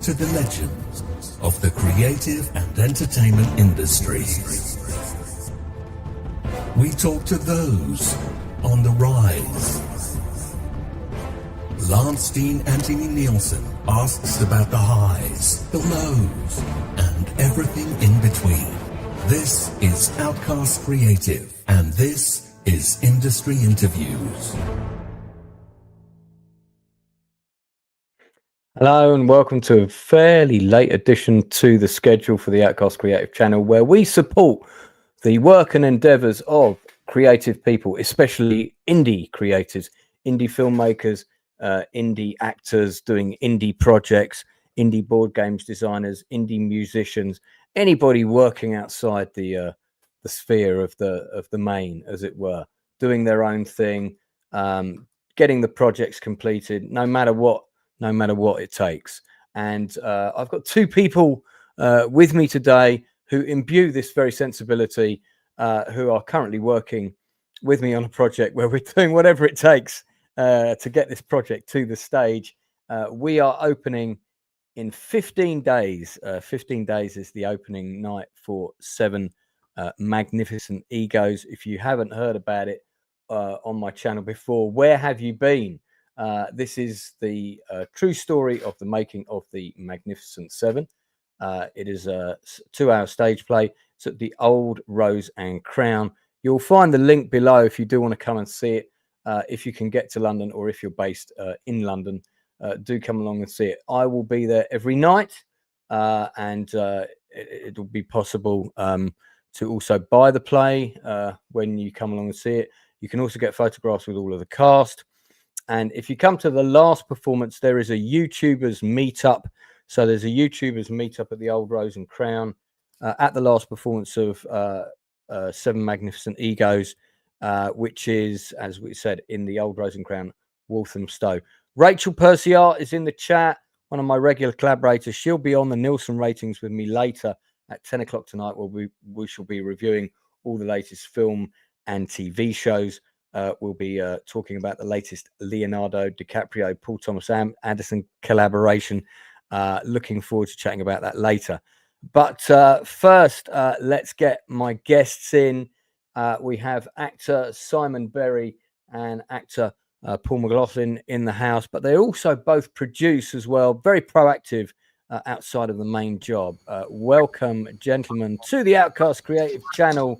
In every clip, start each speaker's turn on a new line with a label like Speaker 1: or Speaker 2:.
Speaker 1: to the legends of the creative and entertainment industries. We talk to those on the rise. Lance Dean Anthony Nielsen asks about the highs, the lows, and everything in between. This is Outcast Creative, and this is Industry Interviews.
Speaker 2: Hello and welcome to a fairly late addition to the schedule for the Outcast Creative channel, where we support the work and endeavours of creative people, especially indie creators, indie filmmakers, indie actors doing indie projects, indie board games designers, indie musicians, anybody working outside the sphere of the main, as it were, doing their own thing, getting the projects completed, no matter what it takes. And I've got two people with me today who imbue this very sensibility, who are currently working with me on a project where we're doing whatever it takes to get this project to the stage. We are opening in 15 days. 15 days is the opening night for 7 Magnificent Egos. If you haven't heard about it on my channel before, where have you been? This is the true story of the making of the Magnificent 7. It is a 2-hour stage play. It's at the Old Rose and Crown. You'll find the link below if you do want to come and see it. If you can get to London, or if you're based in London, do come along and see it. I will be there every night, and it will be possible to also buy the play when you come along and see it. You can also get photographs with all of the cast. And if you come to the last performance, there is a YouTubers meetup. So there's a YouTubers meetup at the Old Rose and Crown at the last performance of 7 Magnificent Egos, which is, as we said, in the Old Rose and Crown, Walthamstow. Rachel Perciart is in the chat, one of my regular collaborators. She'll be on the Nielsen ratings with me later at 10 o'clock tonight, where we shall be reviewing all the latest film and TV shows. We'll be talking about the latest Leonardo DiCaprio, Paul Thomas Anderson collaboration. Looking forward to chatting about that later. But first, let's get my guests in. We have actor Simon Berry and actor Paul Mclaughlin in the house, but they also both produce as well, very proactive outside of the main job. Welcome, gentlemen, to the Outcast Creative channel.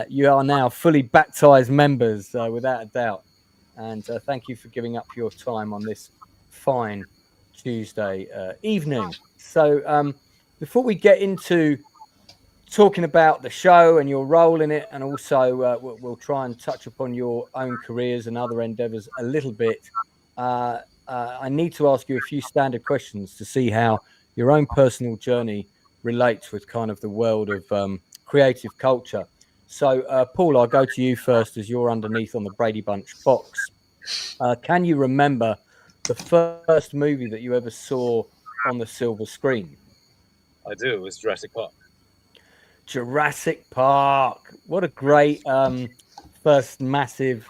Speaker 2: You are now fully baptized members, without a doubt. And thank you for giving up your time on this fine Tuesday evening. So before we get into talking about the show and your role in it, and also we'll try and touch upon your own careers and other endeavors a little bit, I need to ask you a few standard questions to see how your own personal journey relates with kind of the world of creative culture. So, Paul, I'll go to you first, as you're underneath on the Brady Bunch box. Can you remember the first movie that you ever saw on the silver screen?
Speaker 3: I do. It was Jurassic Park.
Speaker 2: Jurassic Park. What a great first massive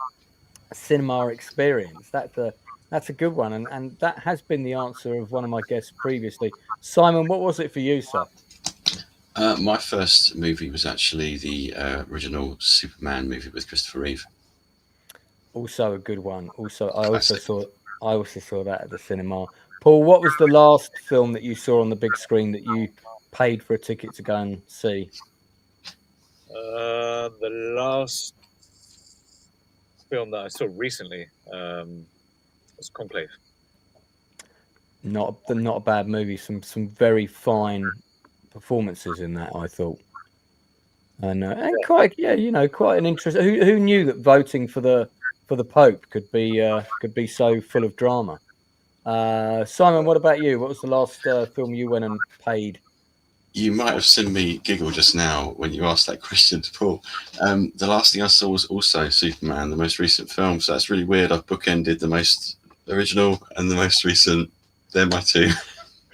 Speaker 2: cinema experience. That's a good one. And that has been the answer of one of my guests previously. Simon, what was it for you, sir?
Speaker 4: My first movie was actually the original Superman movie with Christopher Reeve.
Speaker 2: Also a good one. I also saw that at the cinema. Paul, what was the last film that you saw on the big screen that you paid for a ticket to go and see?
Speaker 3: The last film that I saw recently was Conclave.
Speaker 2: Not a bad movie. Some very fine performances in that, I thought, and quite an interest. Who knew that voting for the Pope could be so full of drama? Simon, what about you? What was the last film you went and paid?
Speaker 4: You might have seen me giggle just now when you asked that question to Paul. The last thing I saw was also Superman, the most recent film. So that's really weird. I've bookended the most original and the most recent. They're my two.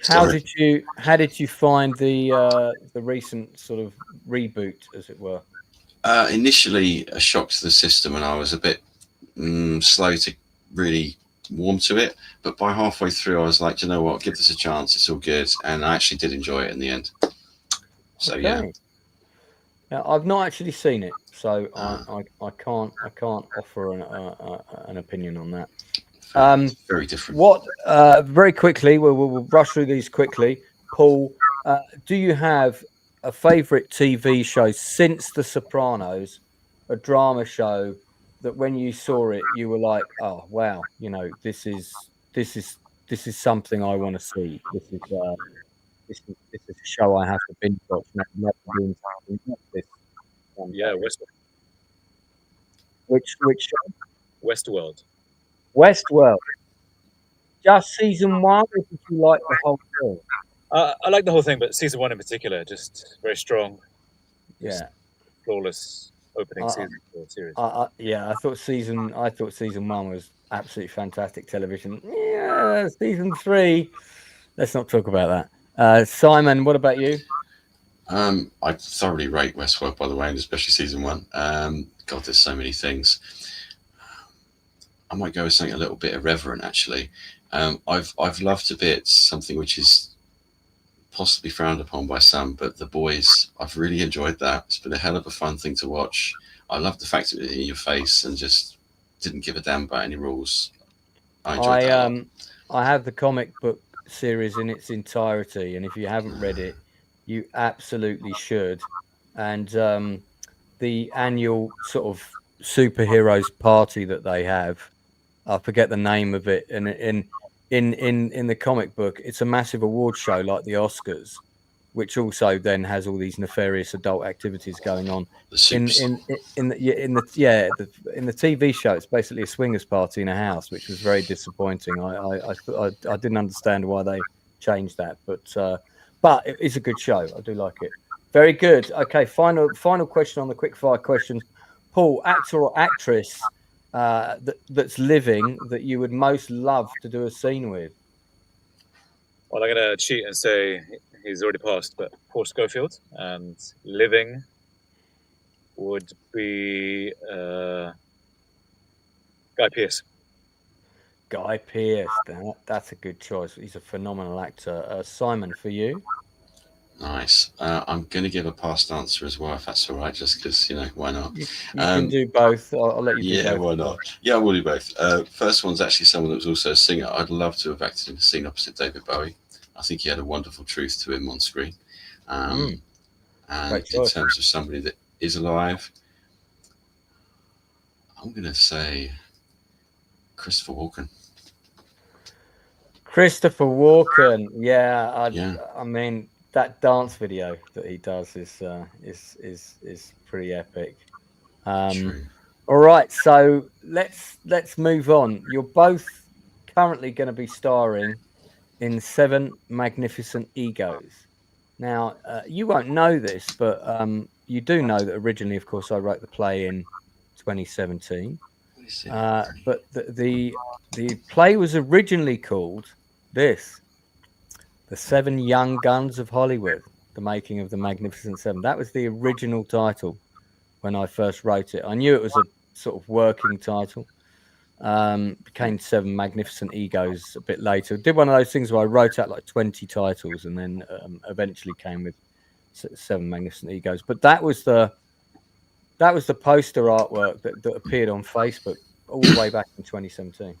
Speaker 2: How did you find the recent sort of reboot, as it were?
Speaker 4: Initially, a shock to the system, and I was a bit slow to really warm to it. But by halfway through, I was like, do you know what? Give this a chance. It's all good, and I actually did enjoy it in the end. So
Speaker 2: Okay.
Speaker 4: yeah.
Speaker 2: Now, I've not actually seen it, so I can't offer an opinion on that.
Speaker 4: Very different.
Speaker 2: What? Very quickly, we'll rush through these quickly. Paul, do you have a favourite TV show since The Sopranos, a drama show that when you saw it, you were like, oh wow, you know, this is something I want to see. This is a show I have to binge watch.
Speaker 3: Yeah,
Speaker 2: Which show?
Speaker 3: Westworld.
Speaker 2: Westworld. Just season 1, or did you like the whole thing?
Speaker 3: I like the whole thing, but season 1 in particular, just very strong.
Speaker 2: Yeah,
Speaker 3: flawless opening season for the series.
Speaker 2: I thought season 1 was absolutely fantastic television. Yeah, season 3. Let's not talk about that. Simon, what about you?
Speaker 4: I thoroughly rate Westworld, by the way, and especially season 1. God, there's so many things. I might go with something a little bit irreverent, actually. I've loved to bits something which is possibly frowned upon by some, but The Boys, I've really enjoyed that. It's been a hell of a fun thing to watch. I love the fact that it was in your face and just didn't give a damn about any rules. I enjoyed that a lot.
Speaker 2: I have the comic book series in its entirety, and if you haven't read it, you absolutely should. And the annual sort of superheroes party that they have, I forget the name of it, and in the comic book, it's a massive award show like the Oscars, which also then has all these nefarious adult activities going on. In the TV show, it's basically a swingers party in a house, which was very disappointing. I didn't understand why they changed that, but it is a good show. I do like it. Very good. Okay, final question on the quickfire questions. Paul, actor or actress that's living that you would most love to do a scene with?
Speaker 3: Well, I'm going to cheat and say he's already passed, but Paul Schofield, and living would be Guy Pearce.
Speaker 2: Guy Pearce, that's a good choice. He's a phenomenal actor. Simon, for you?
Speaker 4: Nice. I'm going to give a past answer as well, if that's all right, just because, why not?
Speaker 2: You can do both. I'll let you do both.
Speaker 4: Yeah, why not? Yeah, I will do both. First one's actually someone that was also a singer. I'd love to have acted in a scene opposite David Bowie. I think he had a wonderful truth to him on screen. And in terms of somebody that is alive, I'm going to say Christopher Walken.
Speaker 2: Christopher Walken, I mean, that dance video that he does is pretty epic.
Speaker 4: True.
Speaker 2: All right, so let's move on. You're both currently going to be starring in 7 Magnificent Egos. Now, you won't know this, but you do know that originally, of course, I wrote the play in 2017. But the play was originally called this: The 7 Young Guns of Hollywood, the making of the Magnificent 7. That was the original title when I first wrote it. I knew it was a sort of working title. Became 7 Magnificent Egos a bit later. Did one of those things where I wrote out like 20 titles and then eventually came with 7 Magnificent Egos. But that was the poster artwork that appeared on Facebook all the way back in 2017.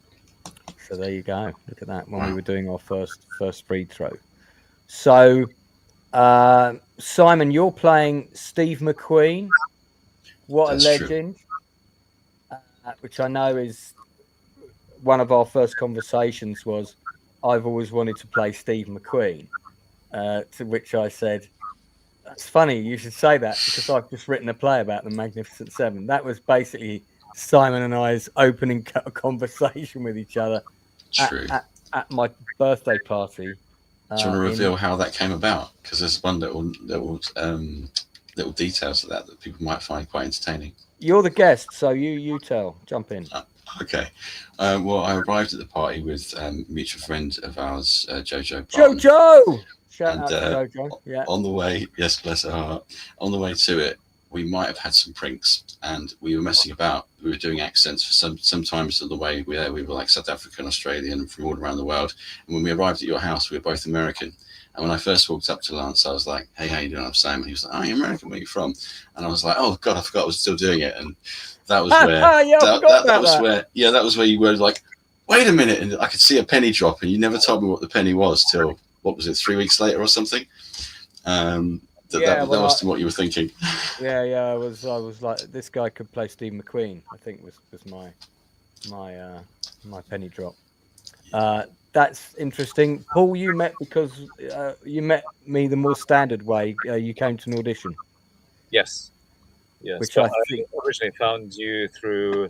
Speaker 2: So there you go. Look at that, when we were doing our first read through. So Simon, you're playing Steve McQueen. What That's a legend! Which I know is one of our first conversations was, I've always wanted to play Steve McQueen. To which I said, that's funny, you should say that, because I've just written a play about the Magnificent 7. That was basically Simon and I's opening conversation with each other at my birthday party.
Speaker 4: Do you want to reveal how that came about? Because there's one little details of that people might find quite entertaining.
Speaker 2: You're the guest, so you tell. Jump in.
Speaker 4: Okay. Well, I arrived at the party with a mutual friend of ours, Jojo.
Speaker 2: Jojo! Shout out to Jojo. Yeah.
Speaker 4: On the way, yes, bless her heart. On the way to it, we might have had some pranks, and we were messing about. We were doing accents for sometimes of the way we were like South African, Australian, and from all around the world. And when we arrived at your house, we were both American. And when I first walked up to Lance, I was like, "Hey, how you doing?" I'm Sam, and he was like, "Oh, you're American. Where are you from?" And I was like, "Oh God, I forgot I was still doing it." And that was where that was where you were like, "Wait a minute!" And I could see a penny drop, and you never told me what the penny was till what was it, 3 weeks later or something. That was what you were thinking.
Speaker 2: Yeah, I was like, this guy could play Steve McQueen, I think was my penny drop. That's interesting. Paul, you met because you met me the more standard way. You came to an audition.
Speaker 3: Yes.
Speaker 2: Which
Speaker 3: so
Speaker 2: I think
Speaker 3: originally found you through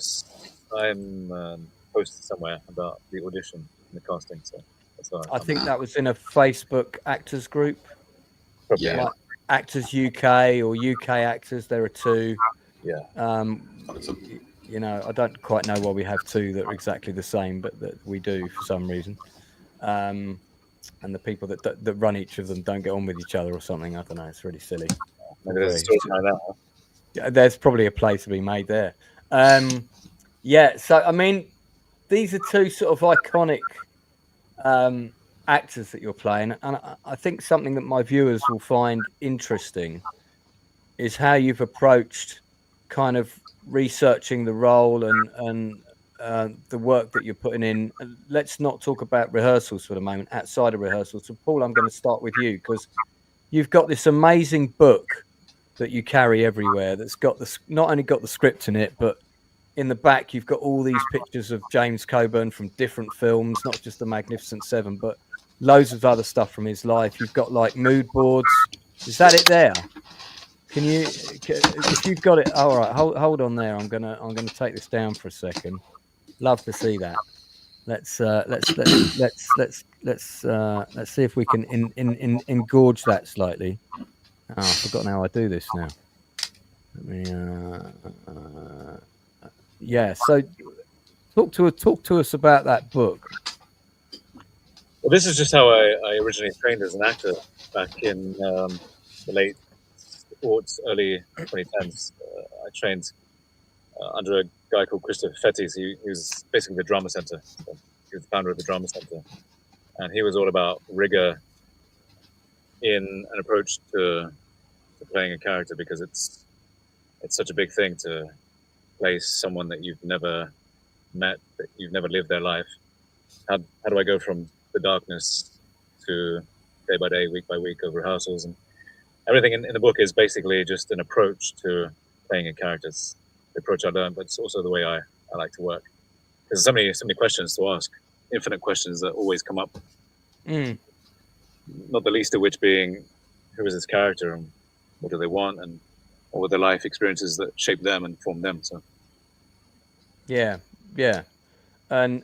Speaker 3: posted somewhere about the audition and the casting. So that's
Speaker 2: I think that was in a Facebook actors group.
Speaker 3: Probably,
Speaker 2: like Actors UK or UK Actors. There are two.
Speaker 3: Yeah.
Speaker 2: You know, I don't quite know why we have two that are exactly the same, but that we do for some reason. And the people that run each of them don't get on with each other or something. I don't know. It's really silly.
Speaker 3: Maybe there's a story behind that, huh?
Speaker 2: Yeah, there's probably a play to be made there. So I mean, these are two sort of iconic actors that you're playing, and I think something that my viewers will find interesting is how you've approached kind of researching the role and the work that you're putting in. Let's not talk about rehearsals for the moment. Outside of rehearsals, so Paul, I'm going to start with you because you've got this amazing book that you carry everywhere. That's got not only got the script in it, but in the back you've got all these pictures of James Coburn from different films, not just The Magnificent Seven, but loads of other stuff from his life. You've got like mood boards. Is that it there? If you've got it, all right, hold on there. I'm gonna take this down for a second. Love to see that. Let's see if we can engorge that slightly. Oh, I've forgotten how I do this now. Let me so talk to us about that book.
Speaker 3: Well, this is just how I originally trained as an actor back in the late aughts, early 2010s. I trained under a guy called Christopher Fettis. He was basically the drama center. So he was the founder of the drama center. And he was all about rigor in an approach to playing a character, because it's such a big thing to play someone that you've never met, that you've never lived their life. How do I go from the darkness to day by day, week by week of rehearsals? And everything in the book is basically just an approach to playing a character. It's the approach I learned, but it's also the way I like to work. There's so many questions to ask, infinite questions that always come up. Not the least of which being, who is this character and what do they want, and what were their life experiences that shaped them and formed them. So
Speaker 2: yeah. And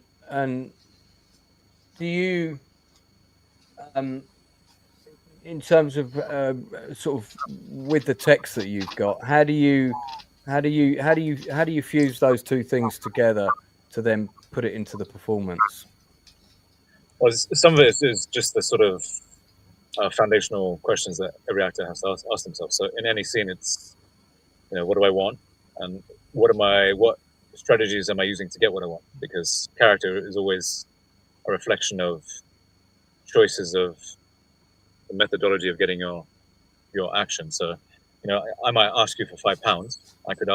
Speaker 2: do you in terms of sort of with the text that you've got, how do you fuse those two things together to then put it into the performance?
Speaker 3: Well, some of it is just the sort of foundational questions that every actor has to ask themselves. So in any scene, it's, what do I want, and what strategies am I using to get what I want? Because character is always a reflection of choices of the methodology of getting your action. So, I might ask you for £5. I could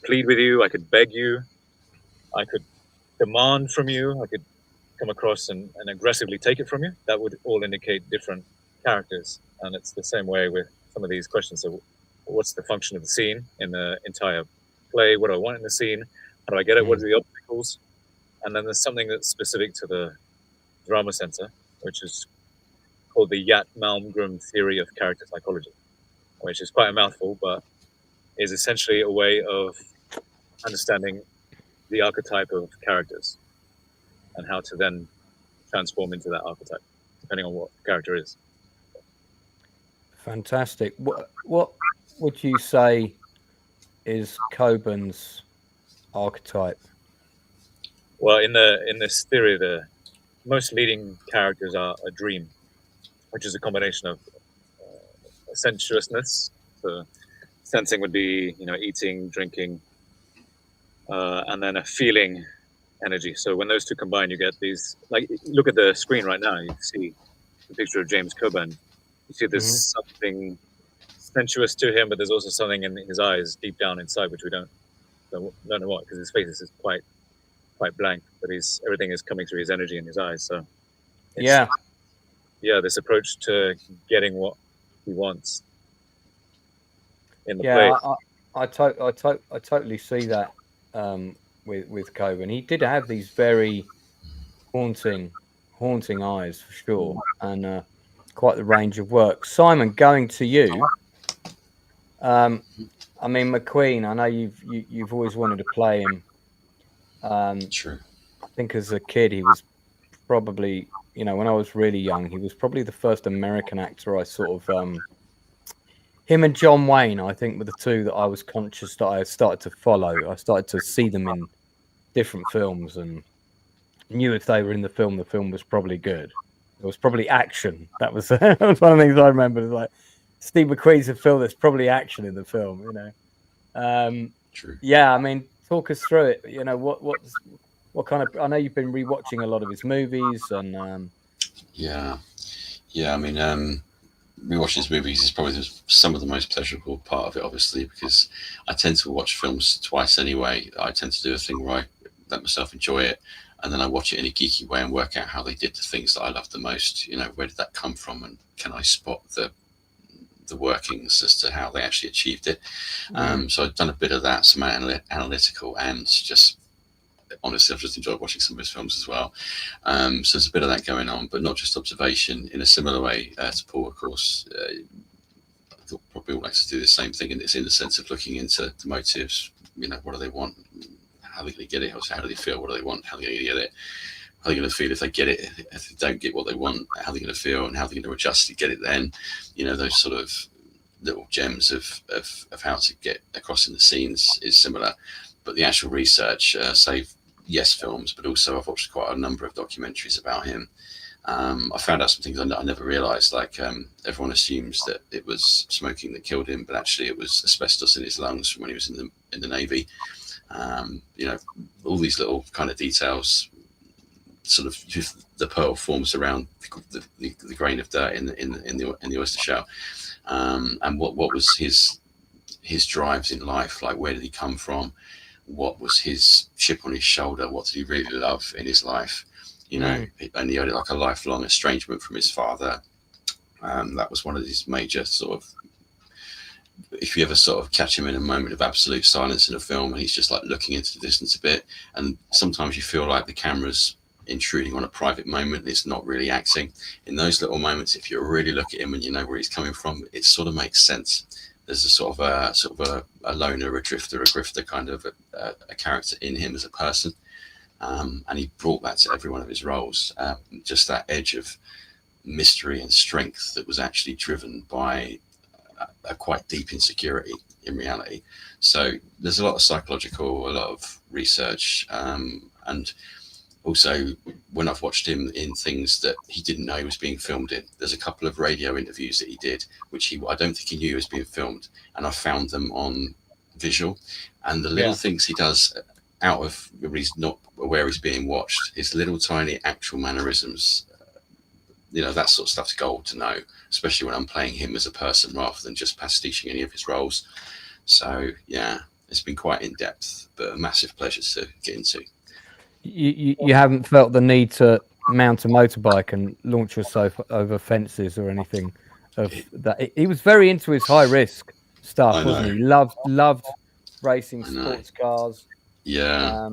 Speaker 3: plead with you. I could beg you. I could demand from you. I could come across and aggressively take it from you. That would all indicate different characters. And it's the same way with some of these questions. So what's the function of the scene in the entire play? What do I want in the scene? How do I get it? What are the obstacles? And then there's something that's specific to the drama center, which is called the Yat Malmgren theory of character psychology, which is quite a mouthful, but is essentially a way of understanding the archetype of characters and how to then transform into that archetype, depending on what the character is.
Speaker 2: Fantastic. What would you say is Coburn's archetype?
Speaker 3: Well, in this theory, the most leading characters are a dream, which is a combination of sensuousness, so sensing would be, eating, drinking, and then a feeling energy. So when those two combine, you get these, like, look at the screen right now, you see the picture of James Coburn. You see there's something sensuous to him, but there's also something in his eyes deep down inside, which we don't know what, because his face is quite blank, but everything is coming through his energy in his eyes. So
Speaker 2: Yeah.
Speaker 3: This approach to getting what he wants in the
Speaker 2: Yeah,
Speaker 3: play.
Speaker 2: I totally see that with Coburn. He did have these very haunting eyes for sure, and quite the range of work. Simon, going to you. I mean, McQueen, I know you've always wanted to play him.
Speaker 4: True.
Speaker 2: I think as a kid he was probably, when I was really young, he was probably the first American actor I sort of him and John Wayne, I think, were the two that I was conscious that I started to follow. I started to see them in different films and knew if they were in the film was probably good. It was probably action. That was, that was one of the things I remember. It was like, Steve McQueen's a film, there's probably action in the film,
Speaker 4: True.
Speaker 2: Yeah, I mean, talk us through it. What kind of? I know you've been rewatching a lot of his movies, and
Speaker 4: yeah. I mean, rewatching his movies is probably some of the most pleasurable part of it, obviously, because I tend to watch films twice anyway. I tend to do a thing where I let myself enjoy it, and then I watch it in a geeky way and work out how they did the things that I love the most. Where did that come from, and can I spot the workings as to how they actually achieved it? So I've done a bit of that, some analytical, and just honestly, I've just enjoyed watching some of his films as well. So there's a bit of that going on, but not just observation. In a similar way to Paul, of course, I thought probably all like to do the same thing, and it's in the sense of looking into the motives. What do they want? How are they going to get it? How do they feel? What do they want? How are they going to get it? How are they going to feel if they get it? If they don't get what they want, how are they going to feel, and how are they going to adjust to get it then? Those sort of little gems of how to get across in the scenes is similar. But the actual research, yes, films, but also I've watched quite a number of documentaries about him. I found out some things I never realised, like everyone assumes that it was smoking that killed him, but actually it was asbestos in his lungs from when he was in the Navy. All these little kind of details, sort of the pearl forms around the grain of dirt in the oyster shell, and what was his drives in life, like where did he come from, what was his chip on his shoulder, what did he really love in his life, and he had like a lifelong estrangement from his father. That was one of his major sort of, if you ever sort of catch him in a moment of absolute silence in a film and he's just like looking into the distance a bit, and sometimes you feel like the camera's intruding on a private moment, it's not really acting. In those little moments, if you really look at him and you know where he's coming from, it sort of makes sense. There's a sort of a loner, a drifter, a grifter kind of a character in him as a person, and he brought that to every one of his roles. Just that edge of mystery and strength that was actually driven by a quite deep insecurity in reality. So there's a lot of psychological, a lot of research, and also when I've watched him in things that he didn't know he was being filmed in, there's a couple of radio interviews that he did, which I don't think he knew was being filmed, and I found them on visual, and the little things he does out of where he's not aware he's being watched, his little tiny actual mannerisms, that sort of stuff's gold to know, especially when I'm playing him as a person rather than just pastiching any of his roles. So yeah, it's been quite in depth, but a massive pleasure to get into.
Speaker 2: You haven't felt the need to mount a motorbike and launch yourself over fences or anything of that? He was very into his high risk stuff, wasn't he? Loved racing sports cars.
Speaker 4: Yeah.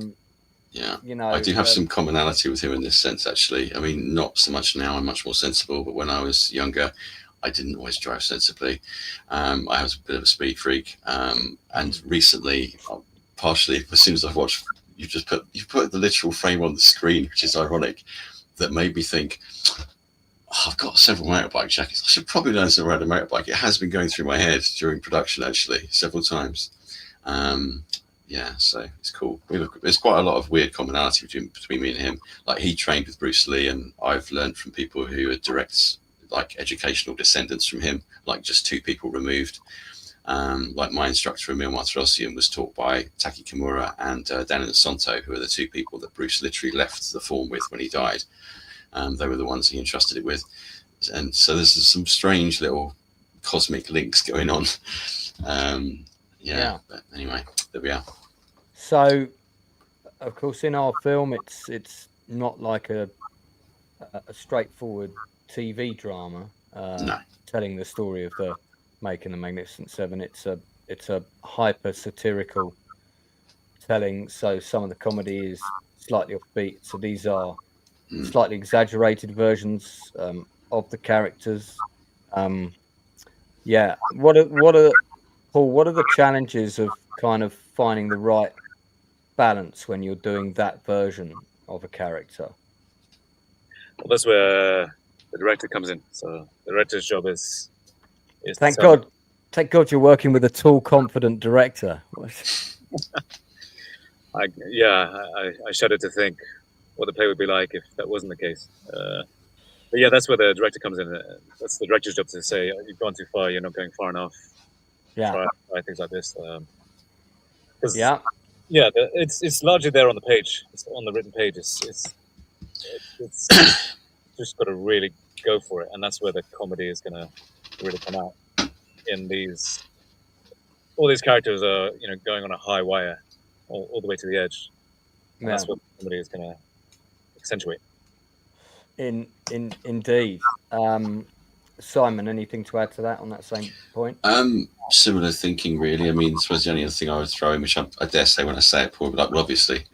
Speaker 4: I do have some commonality with him in this sense, actually. I mean, not so much now, I'm much more sensible, but when I was younger, I didn't always drive sensibly. I was a bit of a speed freak. And recently, partially, as soon as I've watched, you've put the literal frame on the screen, which is ironic, that made me think, I've got several motorbike jackets. I should probably learn to ride a motorbike. It has been going through my head during production, actually, several times. So it's cool. There's quite a lot of weird commonality between me and him. Like, he trained with Bruce Lee, and I've learned from people who are direct, like, educational descendants from him, like just two people removed. Like my instructor in Mil was taught by Taki Kimura and Dan Santo, who are the two people that Bruce literally left the form with when he died. They were the ones he entrusted it with. And so there's some strange little cosmic links going on. But anyway, there we are.
Speaker 2: So, of course, in our film, it's not like a straightforward TV drama telling the story of the making the Magnificent Seven. It's a hyper satirical telling. So some of the comedy is slightly offbeat. So these are slightly exaggerated versions of the characters. What are Paul? What are the challenges of kind of finding the right balance when you're doing that version of a character?
Speaker 3: Well, that's where the director comes in. So the director's job is
Speaker 2: thank God you're working with a tall, confident director.
Speaker 3: I shudder to think what the play would be like if that wasn't the case. But yeah, that's where the director comes in. That's the director's job to say, you've gone too far, you're not going far enough. Try things like this. It's largely there on the page. It's on the written page. It's just got to really go for it, and that's where the comedy is going to really come out. All these characters are going on a high wire all the way to the edge. And that's what the comedy is going to accentuate.
Speaker 2: Indeed. Simon, anything to add to that on that same point?
Speaker 4: Similar thinking, really. I mean, I suppose the only other thing I would throw in, which I dare say when I say it, Paul, but obviously,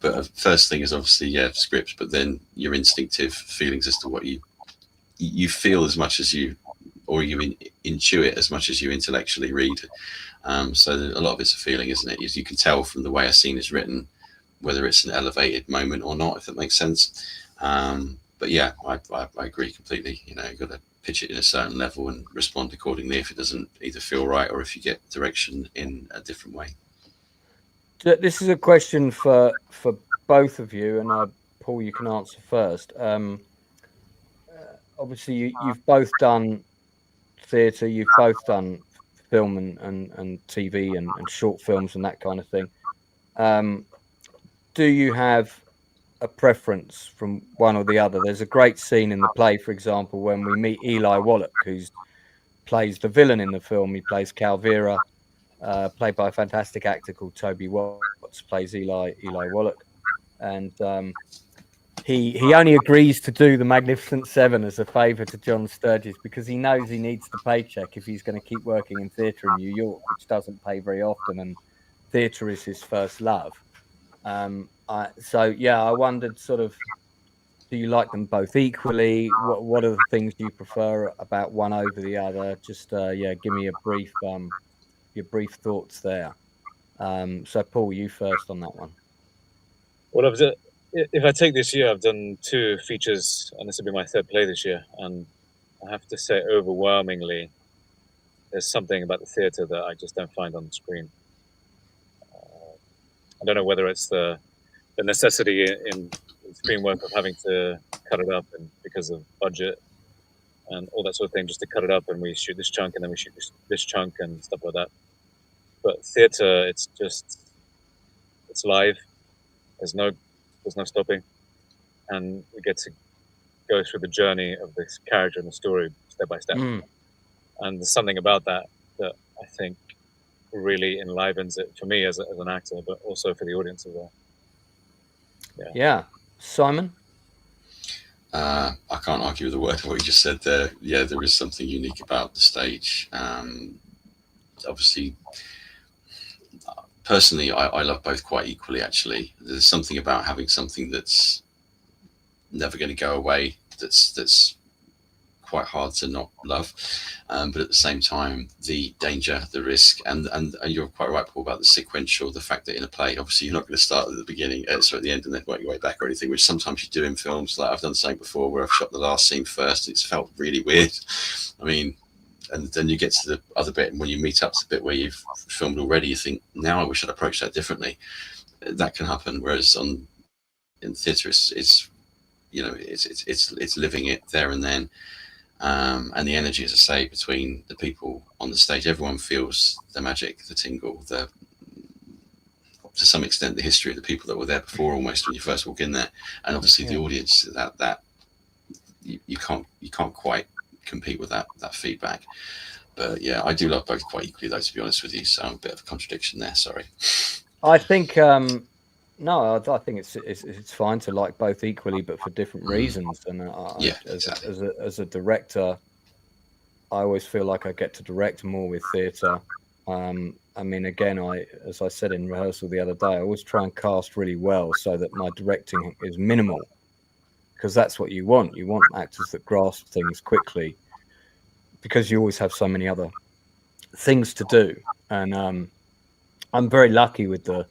Speaker 4: but first thing is obviously, script, but then your instinctive feelings as to what you feel as much as you intuit as much as you intellectually read. So a lot of it's a feeling, isn't it? You can tell from the way a scene is written whether it's an elevated moment or not, if that makes sense. But yeah, I agree completely. You've got to pitch it in a certain level and respond accordingly if it doesn't either feel right or if you get direction in a different way.
Speaker 2: This is a question for both of you, and Paul, you can answer first. Obviously, you've both done theatre, you've both done film and TV and short films and that kind of thing. Do you have a preference from one or the other? There's a great scene in the play, for example, when we meet Eli Wallach, who plays the villain in the film. He plays Calvera, played by a fantastic actor called Toby Watts, plays Eli Wallach. And he only agrees to do the Magnificent Seven as a favour to John Sturges because he knows he needs the paycheck if he's going to keep working in theatre in New York, which doesn't pay very often, and theatre is his first love. I wondered, sort of, do you like them both equally? What are the things you prefer about one over the other? Just give me your brief thoughts there. So Paul, you first on that one.
Speaker 3: Well, if I take this year, I've done 2 features, and this will be my 3rd play this year. And I have to say, overwhelmingly, there's something about the theatre that I just don't find on the screen. I don't know whether it's the necessity in screen work of having to cut it up and because of budget and all that sort of thing, just to cut it up and we shoot this chunk and then we shoot this chunk and stuff like that. But theatre, it's live. There's no stopping, and we get to go through the journey of this character and the story step by step. And there's something about that I think really enlivens it for me as an actor, but also for the audience as well.
Speaker 2: Yeah. Simon?
Speaker 4: I can't argue with a word of what you just said there. Yeah, there is something unique about the stage. Obviously, personally, I love both quite equally, actually. There's something about having something that's never going to go away, that's quite hard to not love, but at the same time, the danger, the risk, and you're quite right, Paul, about the sequential, the fact that in a play, obviously you're not going to start at the beginning, so at the end and then work your way back or anything, which sometimes you do in films. Like I've done something before where I've shot the last scene first. It's felt really weird. I mean, and then you get to the other bit, and when you meet up to the bit where you've filmed already, you think, now I wish I'd approach that differently. That can happen. Whereas in theatre, it's living it there and then. And the energy, as I say, between the people on the stage, everyone feels the magic, the tingle, to some extent the history of the people that were there before, almost when you first walk in there, and obviously the audience. That you can't quite compete with that feedback. But yeah, I do love both quite equally, though, to be honest with you. So I'm a bit of a contradiction there. Sorry.
Speaker 2: I think no, I think it's fine to like both equally, but for different reasons. And
Speaker 4: Exactly.
Speaker 2: as a director, I always feel like I get to direct more with theatre. I mean, again, as I said in rehearsal the other day, I always try and cast really well so that my directing is minimal, because that's what you want. You want actors that grasp things quickly, because you always have so many other things to do. And I'm very lucky with the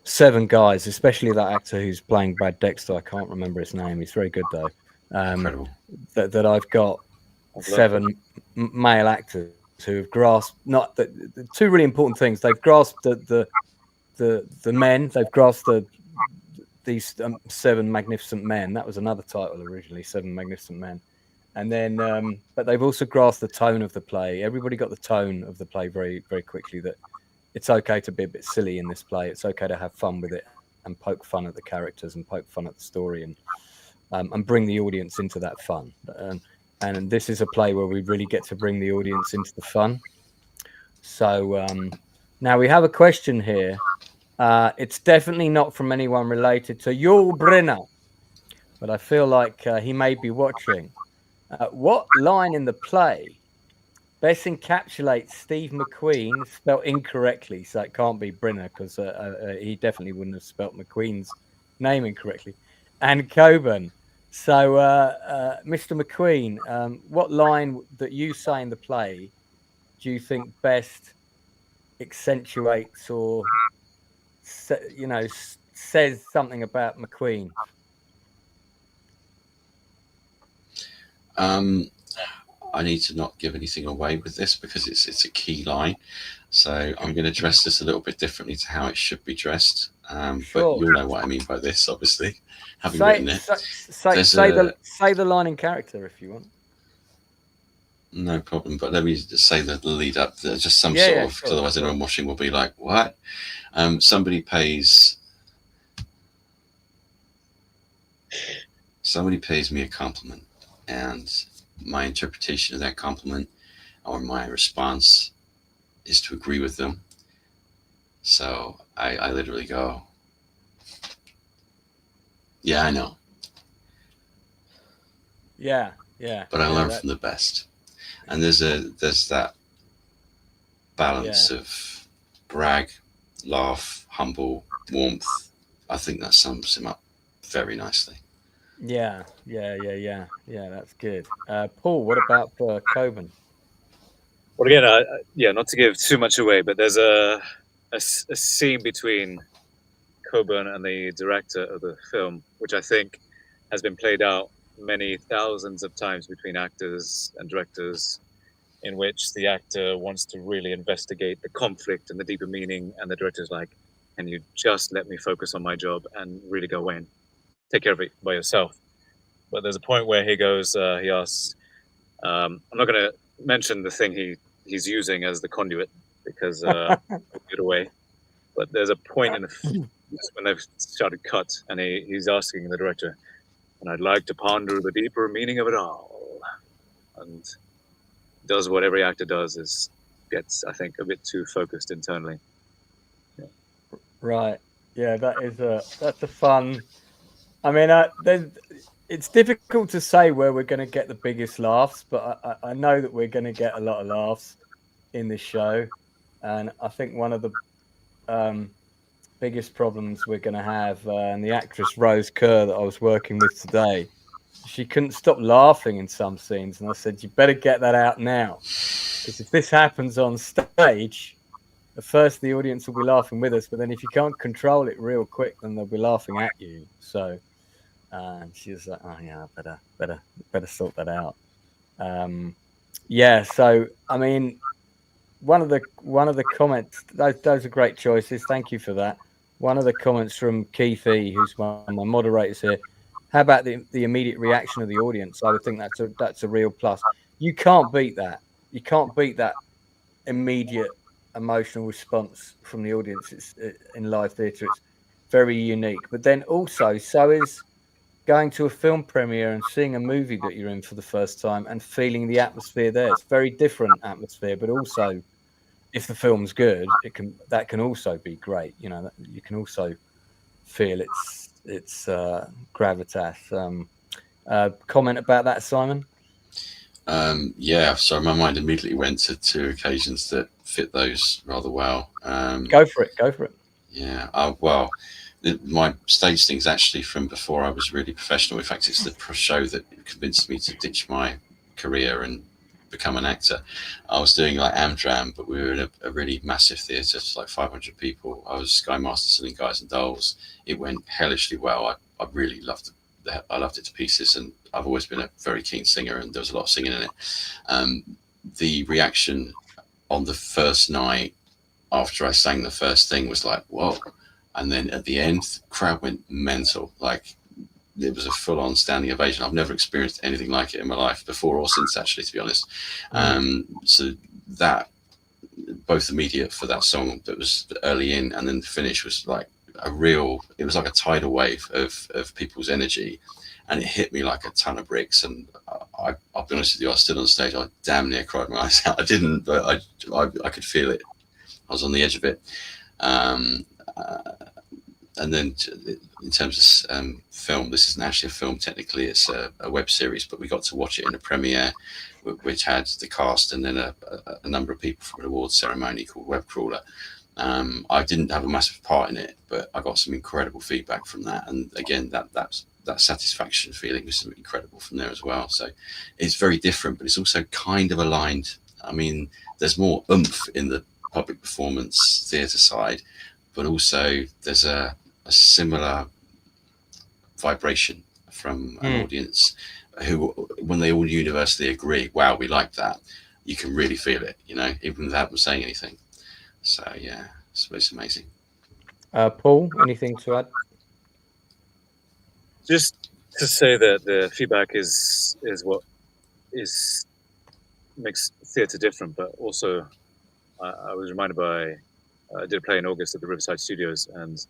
Speaker 2: 7 guys, especially that actor who's playing Brad Dexter. I can't remember his name. He's very good though.
Speaker 4: Incredible.
Speaker 2: That I've got 7 male actors who have grasped the 2 really important things. They've grasped the men. They've grasped these 7 magnificent men. That was another title originally, 7 Magnificent Men. And then, but they've also grasped the tone of the play. Everybody got the tone of the play very, very quickly. That it's okay to be a bit silly in this play. It's okay to have fun with it and poke fun at the characters and poke fun at the story and bring the audience into that fun. And this is a play where we really get to bring the audience into the fun. So now we have a question here. It's definitely not from anyone related to Yul Brynner, but I feel like he may be watching. What line in the play best encapsulates Steve McQueen, spelled incorrectly, so it can't be Brynner, because he definitely wouldn't have spelt McQueen's name incorrectly, and Coburn? So, Mr. McQueen, what line that you say in the play do you think best accentuates or, says something about McQueen?
Speaker 4: I need to not give anything away with this because it's a key line. So I'm going to dress this a little bit differently to how it should be dressed. Sure. But you'll know what I mean by this, obviously, having written it.
Speaker 2: Say the line in character if you want.
Speaker 4: No problem, but let me just say the lead up. Just some sort of, because otherwise anyone watching will be like, "What?" Somebody pays me a compliment, and my interpretation of that compliment or my response is to agree with them. So I literally go, "Yeah, I know."
Speaker 2: Yeah.
Speaker 4: But I learn from the best. And there's that balance of brag, laugh, humble, warmth. I think that sums him up very nicely.
Speaker 2: Yeah, that's good. Paul, what about Coburn?
Speaker 3: Well, again, not to give too much away, but there's a scene between Coburn and the director of the film, which I think has been played out many thousands of times between actors and directors, in which the actor wants to really investigate the conflict and the deeper meaning, and the director's like, "Can you just let me focus on my job and really go in, take care of it by yourself?" But there's a point where he goes, he asks, I'm not going to mention the thing he's using as the conduit because get away. But there's a point in when they've started cut, and he's asking the director, "And I'd like to ponder the deeper meaning of it all," and does what every actor does, gets, I think, a bit too focused internally. Yeah.
Speaker 2: Right. Yeah, that's a fun. I mean, it's difficult to say where we're going to get the biggest laughs, but I know that we're going to get a lot of laughs in this show. And I think one of the biggest problems we're going to have, and the actress Rose Kerr that I was working with today, she couldn't stop laughing in some scenes. And I said, "You better get that out now. Because if this happens on stage, at first the audience will be laughing with us, but then if you can't control it real quick, then they'll be laughing at you." So she was like, "Oh yeah, I better sort that out." So I mean, one of the comments, those are great choices. Thank you for that. One of the comments from Keithy, who's one of my moderators here, How about the immediate reaction of the audience? I would think that's a real plus. You can't beat that. You can't beat that immediate emotional response from the audience. It's in live theatre. It's very unique. But then also, so is going to a film premiere and seeing a movie that you're in for the first time and feeling the atmosphere there. It's very different atmosphere, but also, if the film's good, that can also be great. You know, you can also feel its gravitas. Comment about that, Simon?
Speaker 4: Yeah, so my mind immediately went to two occasions that fit those rather well.
Speaker 2: Go for it.
Speaker 4: Yeah, well, my stage thing's actually from before I was really professional. In fact, it's the show that convinced me to ditch my career and become an actor. I was doing like Amdram, but we were in a really massive theatre, like 500 people. I was Sky Master selling Guys and Dolls. It went hellishly well. I really loved it. I loved it to pieces, and I've always been a very keen singer, and there was a lot of singing in it. The reaction on the first night after I sang the first thing was like, whoa. And then at the end, the crowd went mental. Like, it was a full-on standing ovation. I've never experienced anything like it in my life before or since, actually, to be honest. So that, both immediate for that song that was early in, and then the finish was like it was like a tidal wave of people's energy, and it hit me like a ton of bricks. And I'll be honest with you, I stood on stage, I damn near cried my eyes out. I didn't, but I could feel it. I was on the edge of it. And then in terms of film, this isn't actually a film technically, it's a web series, but we got to watch it in a premiere which had the cast and then a number of people from an awards ceremony called Web Crawler. I didn't have a massive part in it, but I got some incredible feedback from that, and again that satisfaction feeling was incredible from there as well. So it's very different, but it's also kind of aligned. I mean, there's more oomph in the public performance theatre side, but also there's a similar vibration from an audience who, when they all universally agree, wow, we like that, you can really feel it, you know, even without them saying anything. So yeah, it's amazing.
Speaker 2: Paul, anything to add?
Speaker 3: Just to say that the feedback is what makes theatre different, but also I was reminded by I did a play in August at the Riverside Studios, and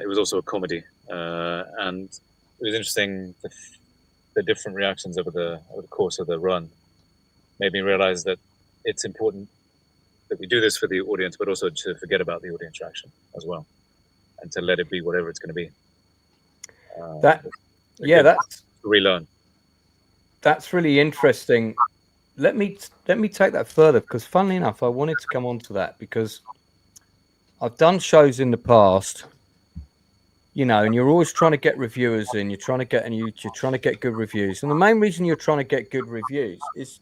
Speaker 3: it was also a comedy, and it was interesting. The different reactions over the course of the run made me realize that it's important that we do this for the audience, but also to forget about the audience reaction as well, and to let it be whatever it's going to be.
Speaker 2: That's
Speaker 3: relearn.
Speaker 2: That's really interesting. Let me take that further, because funnily enough, I wanted to come on to that, because I've done shows in the past, you know, and you're always trying to get reviewers in, you're trying to get good reviews. And the main reason you're trying to get good reviews is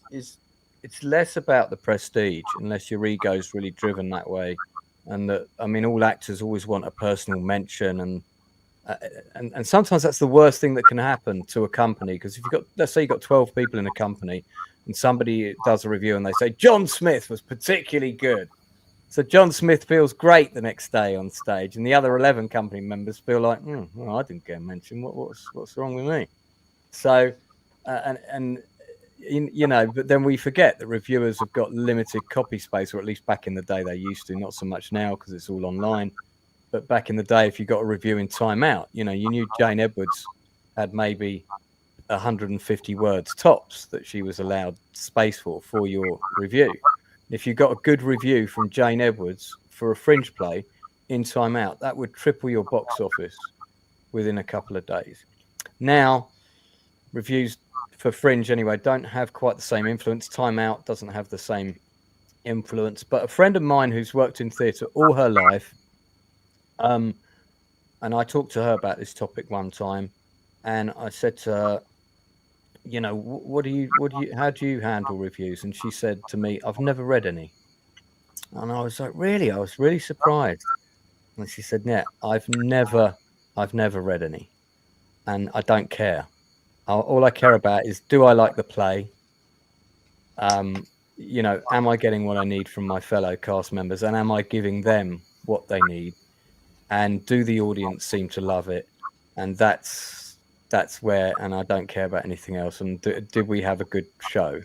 Speaker 2: it's less about the prestige, unless your ego's really driven that way. And that, I mean, all actors always want a personal mention, and sometimes that's the worst thing that can happen to a company, because if you've got, let's say you've got 12 people in a company and somebody does a review and they say John Smith was particularly good, so John Smith feels great the next day on stage, and the other 11 company members feel like, well, I didn't get mentioned. What's wrong with me? So, you know, but then we forget that reviewers have got limited copy space, or at least back in the day they used to. Not so much now because it's all online. But back in the day, if you got a review in Time Out, you know, you knew Jane Edwards had maybe 150 words tops that she was allowed space for your review. If you got a good review from Jane Edwards for a Fringe play in Time Out, that would triple your box office within a couple of days. Now, reviews for Fringe, anyway, don't have quite the same influence. Time Out doesn't have the same influence. But a friend of mine who's worked in theatre all her life, and I talked to her about this topic one time, and I said to her, you know, how do you handle reviews? And she said to me, I've never read any. And I was like, really? I was really surprised. And she said, yeah, I've never read any, and I don't care. All I care about is, do I like the play? You know, am I getting what I need from my fellow cast members, and am I giving them what they need? And do the audience seem to love it? And that's that's where, and I don't care about anything else. And did we have a good show?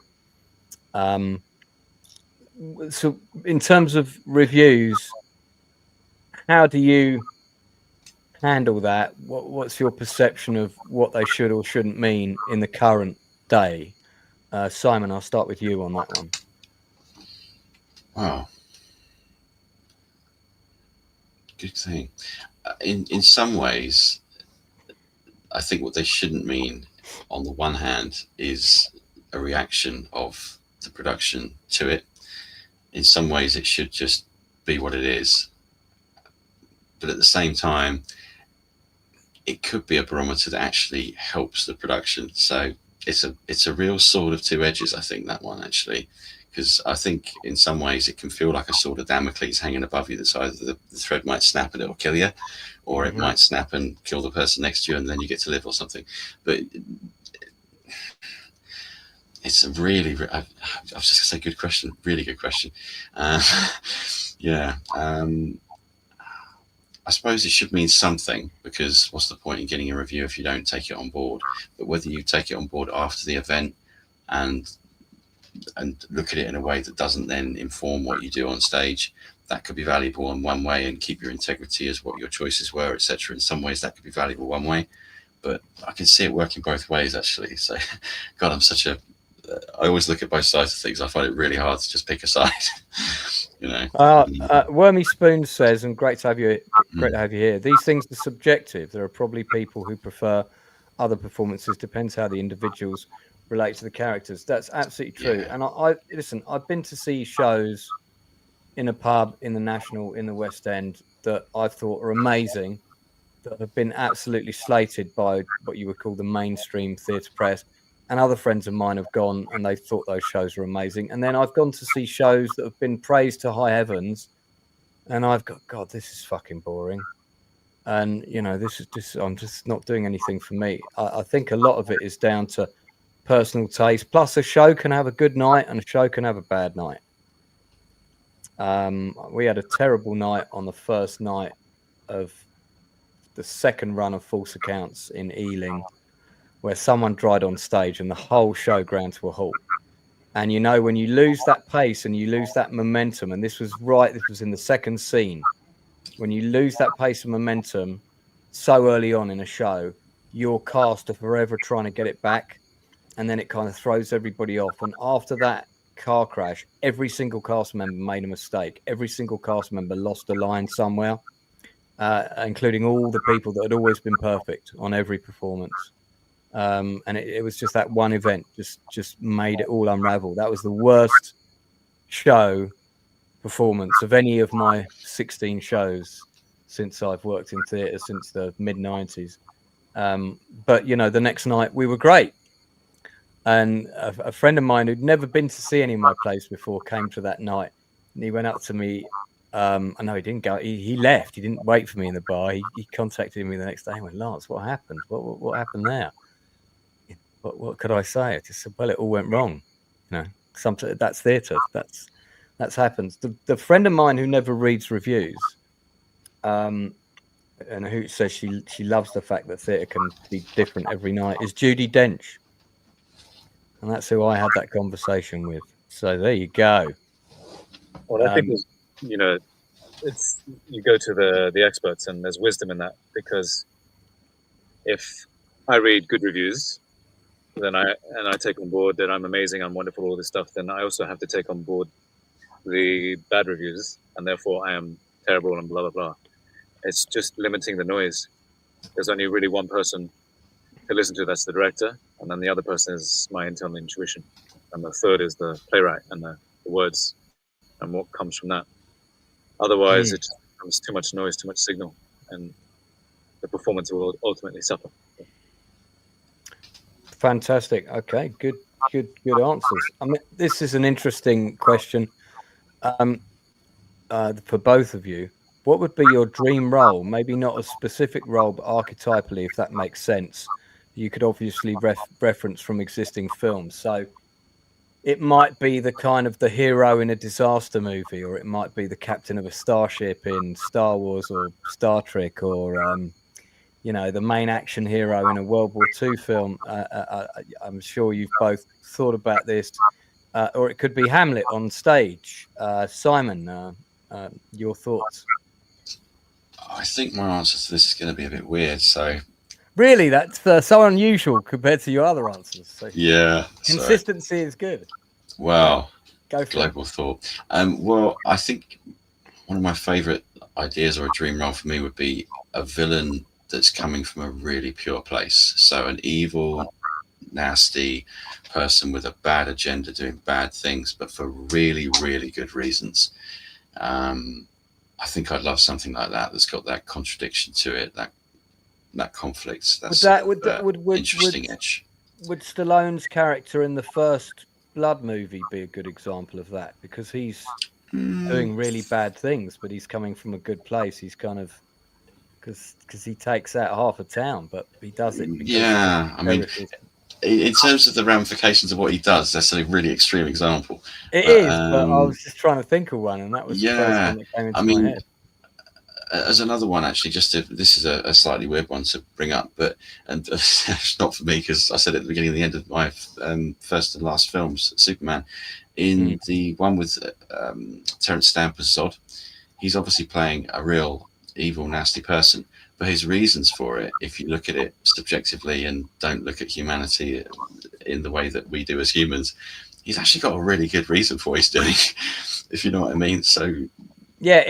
Speaker 2: So in terms of reviews, how do you handle that? What's your perception of what they should or shouldn't mean in the current day? Simon, I'll start with you on that one.
Speaker 4: Wow. Good thing. In some ways, I think what they shouldn't mean, on the one hand, is a reaction of the production to it. In some ways, it should just be what it is. But at the same time, it could be a barometer that actually helps the production. So it's a real sword of two edges, I think, that one, actually. Because I think in some ways it can feel like a sword of Damocles hanging above you. That's either the thread might snap and it'll kill you, or it might snap and kill the person next to you and then you get to live or something. But it's a really, I was just going to say good question, really good question. Yeah. I suppose it should mean something, because what's the point in getting a review if you don't take it on board? But whether you take it on board after the event and look at it in a way that doesn't then inform what you do on stage, that could be valuable in one way and keep your integrity as what your choices were, etc. In some ways that could be valuable one way, but I can see it working both ways, actually. So God, I always look at both sides of things. I find it really hard to just pick a side. You know.
Speaker 2: Wormy Spoon says, and great to have you here, these things are subjective. There are probably people who prefer other performances. Depends how the individuals relate to the characters. That's absolutely true.
Speaker 4: Yeah.
Speaker 2: And I listen, I've been to see shows in a pub in the National in the West End that I thought are amazing, that have been absolutely slated by what you would call the mainstream theatre press. And other friends of mine have gone and they thought those shows were amazing. And then I've gone to see shows that have been praised to high heavens, and I've got, God, this is fucking boring. And you know, this is just, I'm just not doing anything for me. I think a lot of it is down to personal taste. Plus, a show can have a good night and a show can have a bad night. We had a terrible night on the first night of the second run of False Accounts in Ealing, where someone died on stage and the whole show ground to a halt. And you know, when you lose that pace and you lose that momentum, and this was in the second scene, when you lose that pace and momentum so early on in a show, your cast are forever trying to get it back, and then it kind of throws everybody off. And after that car crash, every single cast member made a mistake. Every single cast member lost a line somewhere, including all the people that had always been perfect on every performance. And it was just that one event just made it all unravel. That was the worst show performance of any of my 16 shows since I've worked in theatre since the mid-90s. But you know, the next night we were great. And a friend of mine who'd never been to see any of my plays before came to that night, and he went up to me. I know he didn't go. He left. He didn't wait for me in the bar. He contacted me the next day and went, "Lance, what happened? What happened there?" What could I say? I just said, well, it all went wrong. You know, sometimes that's theatre. That's happens. The friend of mine who never reads reviews, and who says she loves the fact that theatre can be different every night, is Judy Dench, and that's who I had that conversation with. So there you go.
Speaker 3: Well, I think you know, it's you go to the experts, and there's wisdom in that, because if I read good reviews, then I take on board that I'm amazing, I'm wonderful, all this stuff, then I also have to take on board the bad reviews, and therefore I am terrible and blah blah blah. It's just limiting the noise. There's only really one person to listen to, that's the director, and then the other person is my internal intuition, and the third is the playwright and the words and what comes from that. Otherwise it just becomes too much noise, too much signal, and the performance will ultimately suffer.
Speaker 2: Fantastic. Okay, good answers. I mean, this is an interesting question for both of you. What would be your dream role? Maybe not a specific role, but archetypally, if that makes sense. You could obviously reference from existing films. So it might be the kind of the hero in a disaster movie, or it might be the captain of a starship in Star Wars or Star Trek, or you know, the main action hero in a World War II film. I'm sure you've both thought about this, or it could be Hamlet on stage. Simon, your thoughts?
Speaker 4: I think my answer to this is going to be a bit weird. So
Speaker 2: Really, that's so unusual compared to your other answers. So
Speaker 4: yeah,
Speaker 2: consistency is good.
Speaker 4: Wow,
Speaker 2: go for
Speaker 4: global thought. Well, I think one of my favourite ideas or a dream role for me would be a villain that's coming from a really pure place. So an evil, nasty person with a bad agenda doing bad things, but for really, really good reasons. I think I'd love something like that that's got that contradiction to it, that conflict. That's would interesting edge.
Speaker 2: Would Stallone's character in the first Blood movie be a good example of that? Because he's doing really bad things, but he's coming from a good place. He's kind of because he takes out half a town, but he does it.
Speaker 4: Yeah, I mean, in terms of the ramifications of what he does, that's a really extreme example.
Speaker 2: But I was just trying to think of one, and that was the first one that came into my head.
Speaker 4: As another one, actually, this is a slightly weird one to bring up, but it's not for me because I said at the beginning and the end of my first and last films, Superman, in the one with Terence Stamp as Zod, he's obviously playing a real evil, nasty person, but his reasons for it, if you look at it subjectively and don't look at humanity in the way that we do as humans, he's actually got a really good reason for what he's doing, if you know what I mean. So
Speaker 2: yeah,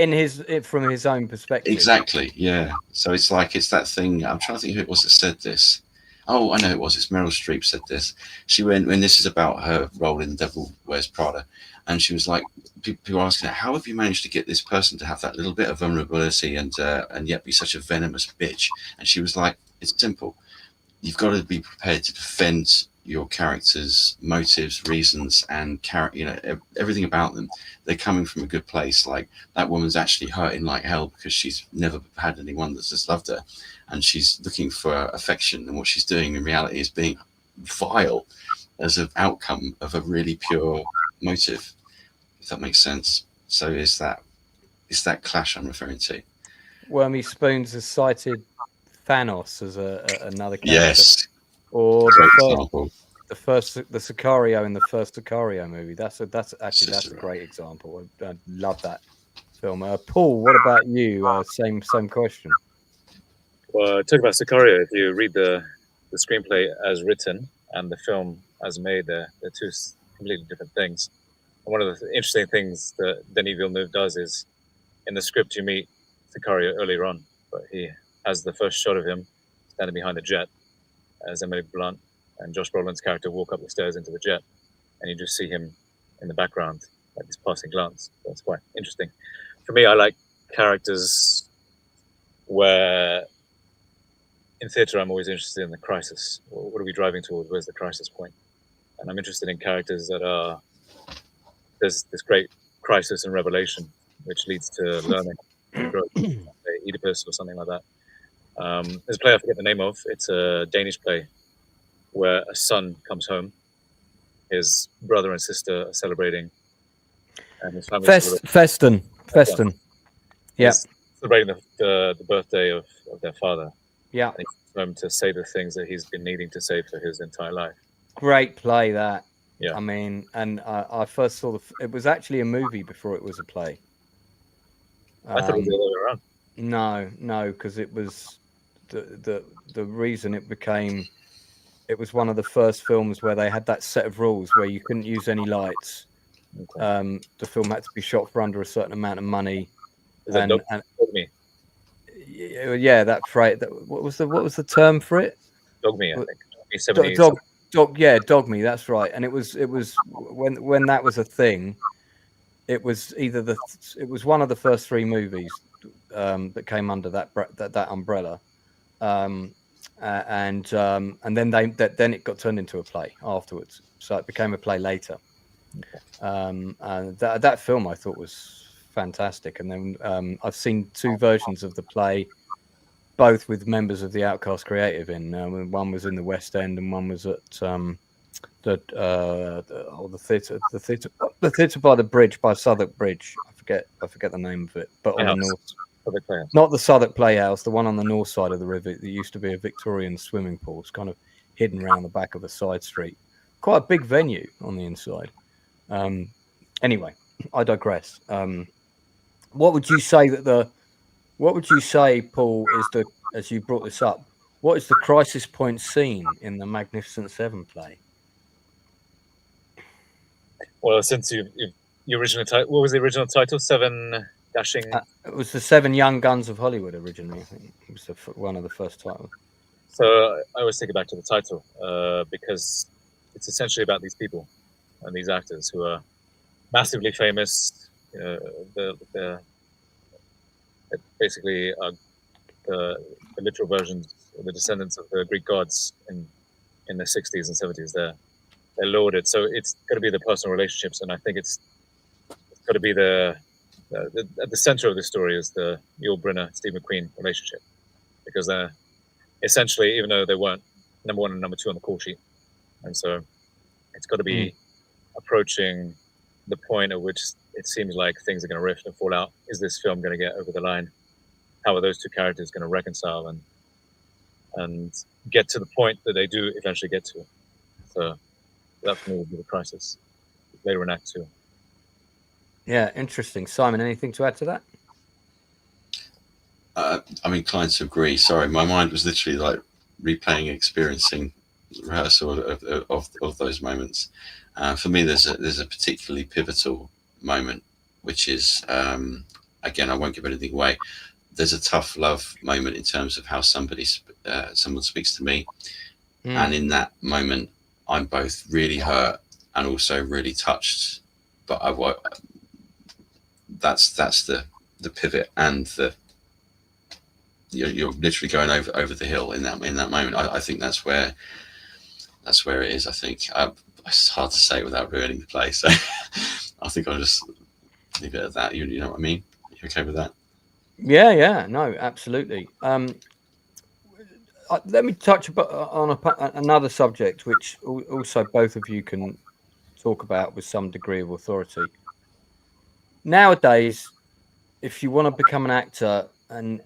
Speaker 2: from his own perspective.
Speaker 4: Exactly, yeah. So it's that thing. I'm trying to think who it was that said this. Oh, I know it was. It's Meryl Streep said this. She went, when this is about her role in Devil Wears Prada, and she was like, people were asking her, how have you managed to get this person to have that little bit of vulnerability and yet be such a venomous bitch? And she was like, it's simple. You've got to be prepared to defend your character's motives, reasons, and everything about them. They're coming from a good place. Like, that woman's actually hurting like hell because she's never had anyone that's just loved her, and she's looking for affection, and what she's doing in reality is being vile as an outcome of a really pure motive, if that makes sense. So it's that clash I'm referring to.
Speaker 2: Wormy Spoons has cited Thanos as another character.
Speaker 4: Yes.
Speaker 2: Or the Sicario in the first Sicario movie. That's a great example. I love that film. Paul, what about you? Same question.
Speaker 3: Well, talk about Sicario. If you read the screenplay as written and the film as made, they're two completely different things. And one of the interesting things that Denis Villeneuve does is, in the script, you meet Sicario earlier on, but he has the first shot of him standing behind a jet as Emily Blunt and Josh Brolin's character walk up the stairs into the jet, and you just see him in the background, like this passing glance. That's quite interesting. For me, I like characters where, in theatre, I'm always interested in the crisis. What are we driving towards? Where's the crisis point? And I'm interested in characters that there's this great crisis and revelation, which leads to learning, growth, Oedipus or something like that. There's a play I forget the name of. It's a Danish play where a son comes home, his brother and sister are celebrating, and his family
Speaker 2: Festen. Yeah,
Speaker 3: celebrating the birthday of their father.
Speaker 2: Yeah,
Speaker 3: and he comes home to say the things that he's been needing to say for his entire life.
Speaker 2: Great play, that.
Speaker 3: Yeah,
Speaker 2: I mean, and I first saw it was actually a movie before it was a play.
Speaker 3: I thought it was the other way around.
Speaker 2: No, because it was the reason it was one of the first films where they had that set of rules where you couldn't use any lights. Okay. The film had to be shot for under a certain amount of money.
Speaker 3: Dogme?
Speaker 2: Yeah, that phrase. What was the term for it?
Speaker 3: Dogme, I think.
Speaker 2: Dogme. That's right. And it was when that was a thing. It was it was one of the first three movies that came under that umbrella. And then then it got turned into a play afterwards, so it became a play later. And that film I thought was fantastic. And then I've seen two versions of the play, both with members of the Outcast Creative in. One was in the West End, and one was at the theatre by the bridge, by Southwark Bridge. I forget the name of it, but on the north.
Speaker 3: Public Playhouse.
Speaker 2: Not the Southwark Playhouse, the one on the north side of the river. That used to be a Victorian swimming pool. It's kind of hidden around the back of a side street. Quite a big venue on the inside. Anyway, I digress. What would you say, Paul, is the, as you brought this up, what is the crisis point scene in the Magnificent Seven play?
Speaker 3: Well, since your original title, what was the original title? Seven Dashing.
Speaker 2: It was the Seven Young Guns of Hollywood originally. I think it was one of the first titles.
Speaker 3: So I always take it back to the title because it's essentially about these people and these actors who are massively famous. They basically are the literal versions, or the descendants of the Greek gods in the 60s and 70s. They're lauded. So it's got to be the personal relationships, and I think it's got to be at the center of the story is the Yul Brynner, Steve McQueen relationship, because they're essentially, even though they weren't number one and number two on the call sheet, and so it's got to be approaching the point at which it seems like things are going to rift and fall out. Is this film going to get over the line? How are those two characters going to reconcile and get to the point that they do eventually get to? So that for me would be the crisis later in Act 2.
Speaker 2: Yeah, interesting. Simon, anything to add to that?
Speaker 4: I'm inclined to agree. Sorry, my mind was literally like replaying, experiencing rehearsal of those moments. For me, there's a particularly pivotal moment, which is again, I won't give anything away. There's a tough love moment in terms of how someone speaks to me, and in that moment, I'm both really hurt and also really touched. But that's the pivot, and you're literally going over the hill in that moment. I think that's where it is. I think it's hard to say without ruining the play, so I think I'll just leave it at that. You know what I mean? You okay with that?
Speaker 2: Yeah, no, absolutely. Let me touch on another subject, which also both of you can talk about with some degree of authority. Nowadays, if you want to become an actor and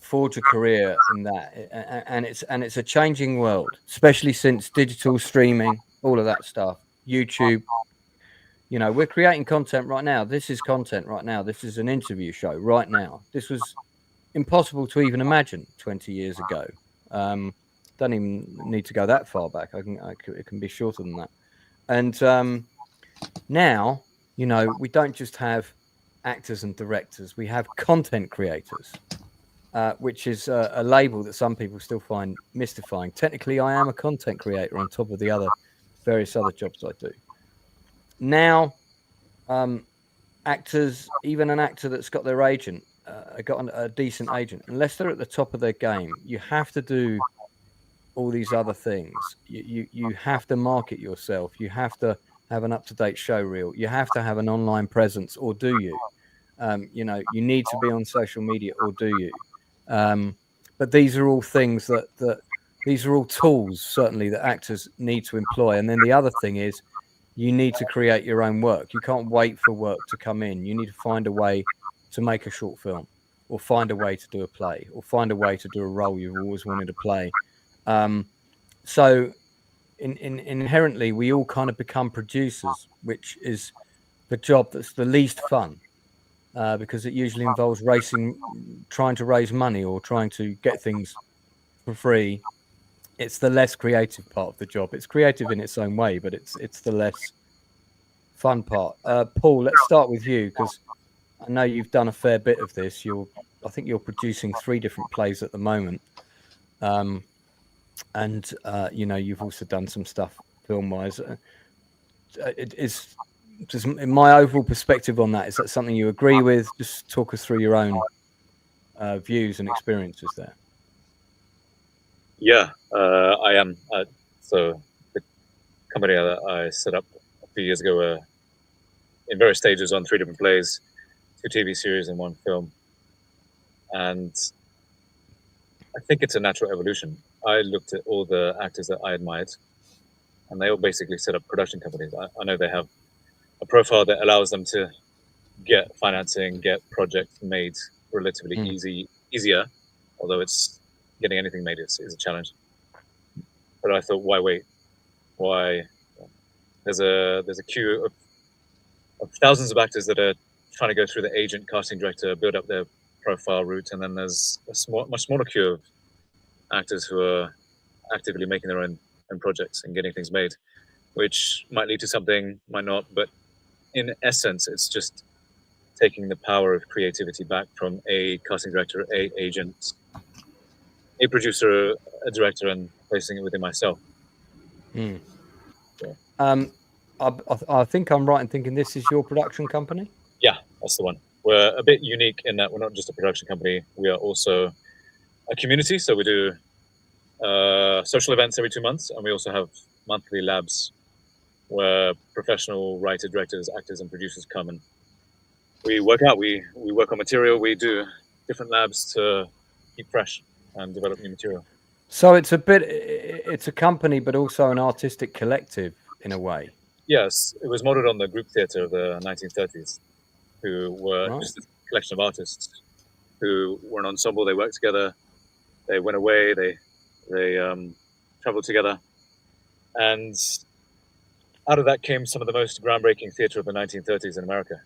Speaker 2: forge a career in that, and it's a changing world, especially since digital streaming, all of that stuff, YouTube. We're creating content right now. This is content right now. This is an interview show right now. This was impossible to even imagine 20 years ago. Don't even need to go that far back. It can be shorter than that. And now, we don't just have actors and directors. We have content creators, which is a label that some people still find mystifying. Technically, I am a content creator on top of the various other jobs I do. Now, actors, even an actor that's got their agent, got a decent agent, unless they're at the top of their game, you have to do all these other things. You have to market yourself. You have to have an up-to-date show reel. You have to have an online presence, or do you? You need to be on social media, or do you? But these are all things that these are all tools, certainly, that actors need to employ. And then the other thing is, you need to create your own work. You can't wait for work to come in. You need to find a way to make a short film, or find a way to do a play, or find a way to do a role you've always wanted to play. So inherently, we all kind of become producers, which is the job that's the least fun, because it usually involves trying to raise money, or trying to get things for free. It's the less creative part of the job. It's creative in its own way, but it's the less fun part. Paul, let's start with you, because I know you've done a fair bit of this. I think you're producing 3 different plays at the moment, and you've also done some stuff film-wise. Just in my overall perspective on that, is that something you agree with? Just talk us through your own views and experiences there.
Speaker 3: Yeah, I am. So the company that I set up a few years ago, in various stages on 3 different plays, 2 TV series and 1 film. And I think it's a natural evolution. I looked at all the actors that I admired, and they all basically set up production companies. I know they have a profile that allows them to get financing, get projects made relatively easier, although it's getting anything made is a challenge. But I thought, why wait? Why? There's a queue of thousands of actors that are trying to go through the agent, casting director, build up their profile route, and then there's a much smaller queue of actors who are actively making their own projects and getting things made, which might lead to something, might not, but in essence, it's just taking the power of creativity back from a casting director, a agent, a producer, a director, and placing it within myself.
Speaker 2: I think I'm right in thinking this is your production company.
Speaker 3: Yeah, that's the one. We're a bit unique in that we're not just a production company. We are also a community. So we do social events every 2 months, and we also have monthly labs where professional writers, directors, actors, and producers come and we work out. We work on material. We do different labs to keep fresh and develop new material.
Speaker 2: So it's a company, but also an artistic collective in a way.
Speaker 3: Yes, it was modeled on the group theatre of the 1930s, who were just a collection of artists who were an ensemble. They worked together. They went away. They traveled together, and out of that came some of the most groundbreaking theatre of the 1930s in America.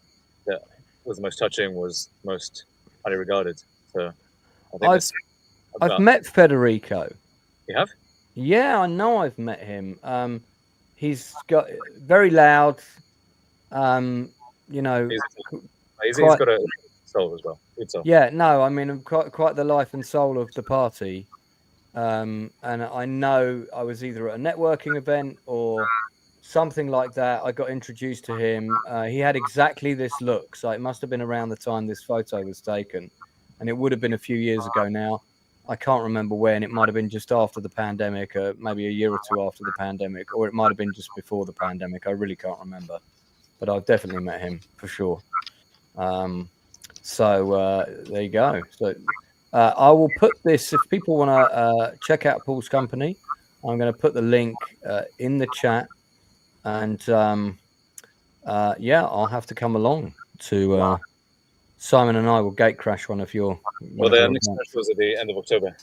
Speaker 3: That was the most touching, was most highly regarded. So I think
Speaker 2: I've met Federico.
Speaker 3: You have?
Speaker 2: Yeah, I know I've met him. He's got very loud,
Speaker 3: he's got a soul as well. Good soul.
Speaker 2: Yeah, no, I mean, quite the life and soul of the party. And I know I was either at a networking event or something like that. I got introduced to him. He had exactly this look. So it must have been around the time this photo was taken. And it would have been a few years ago now. I can't remember when. It might have been just after the pandemic, maybe a year or two after the pandemic, or it might have been just before the pandemic. I really can't remember. But I've definitely met him for sure. So there you go. So I will put this, if people want to check out Paul's company, I'm going to put the link in the chat. And yeah, I'll have to come along to Simon and I will gate crash one of your.
Speaker 3: Well, the next crash was at the end of October.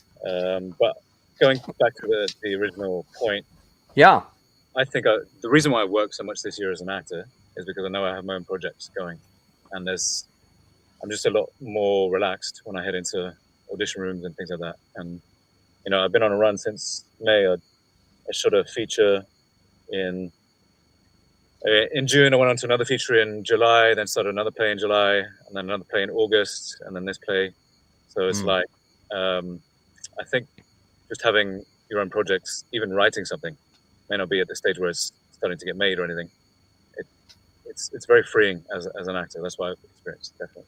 Speaker 3: But going back to the original point,
Speaker 2: yeah,
Speaker 3: I think the reason why I work so much this year as an actor is because I know I have my own projects going, and I'm just a lot more relaxed when I head into audition rooms and things like that. And I've been on a run since May. I shot a feature in June. I went on to another feature in July, then started another play in July, and then another play in August, and then this play. So it's like, I think just having your own projects, even writing something, may not be at the stage where it's starting to get made or anything. It's very freeing as an actor. That's what I've experienced, definitely.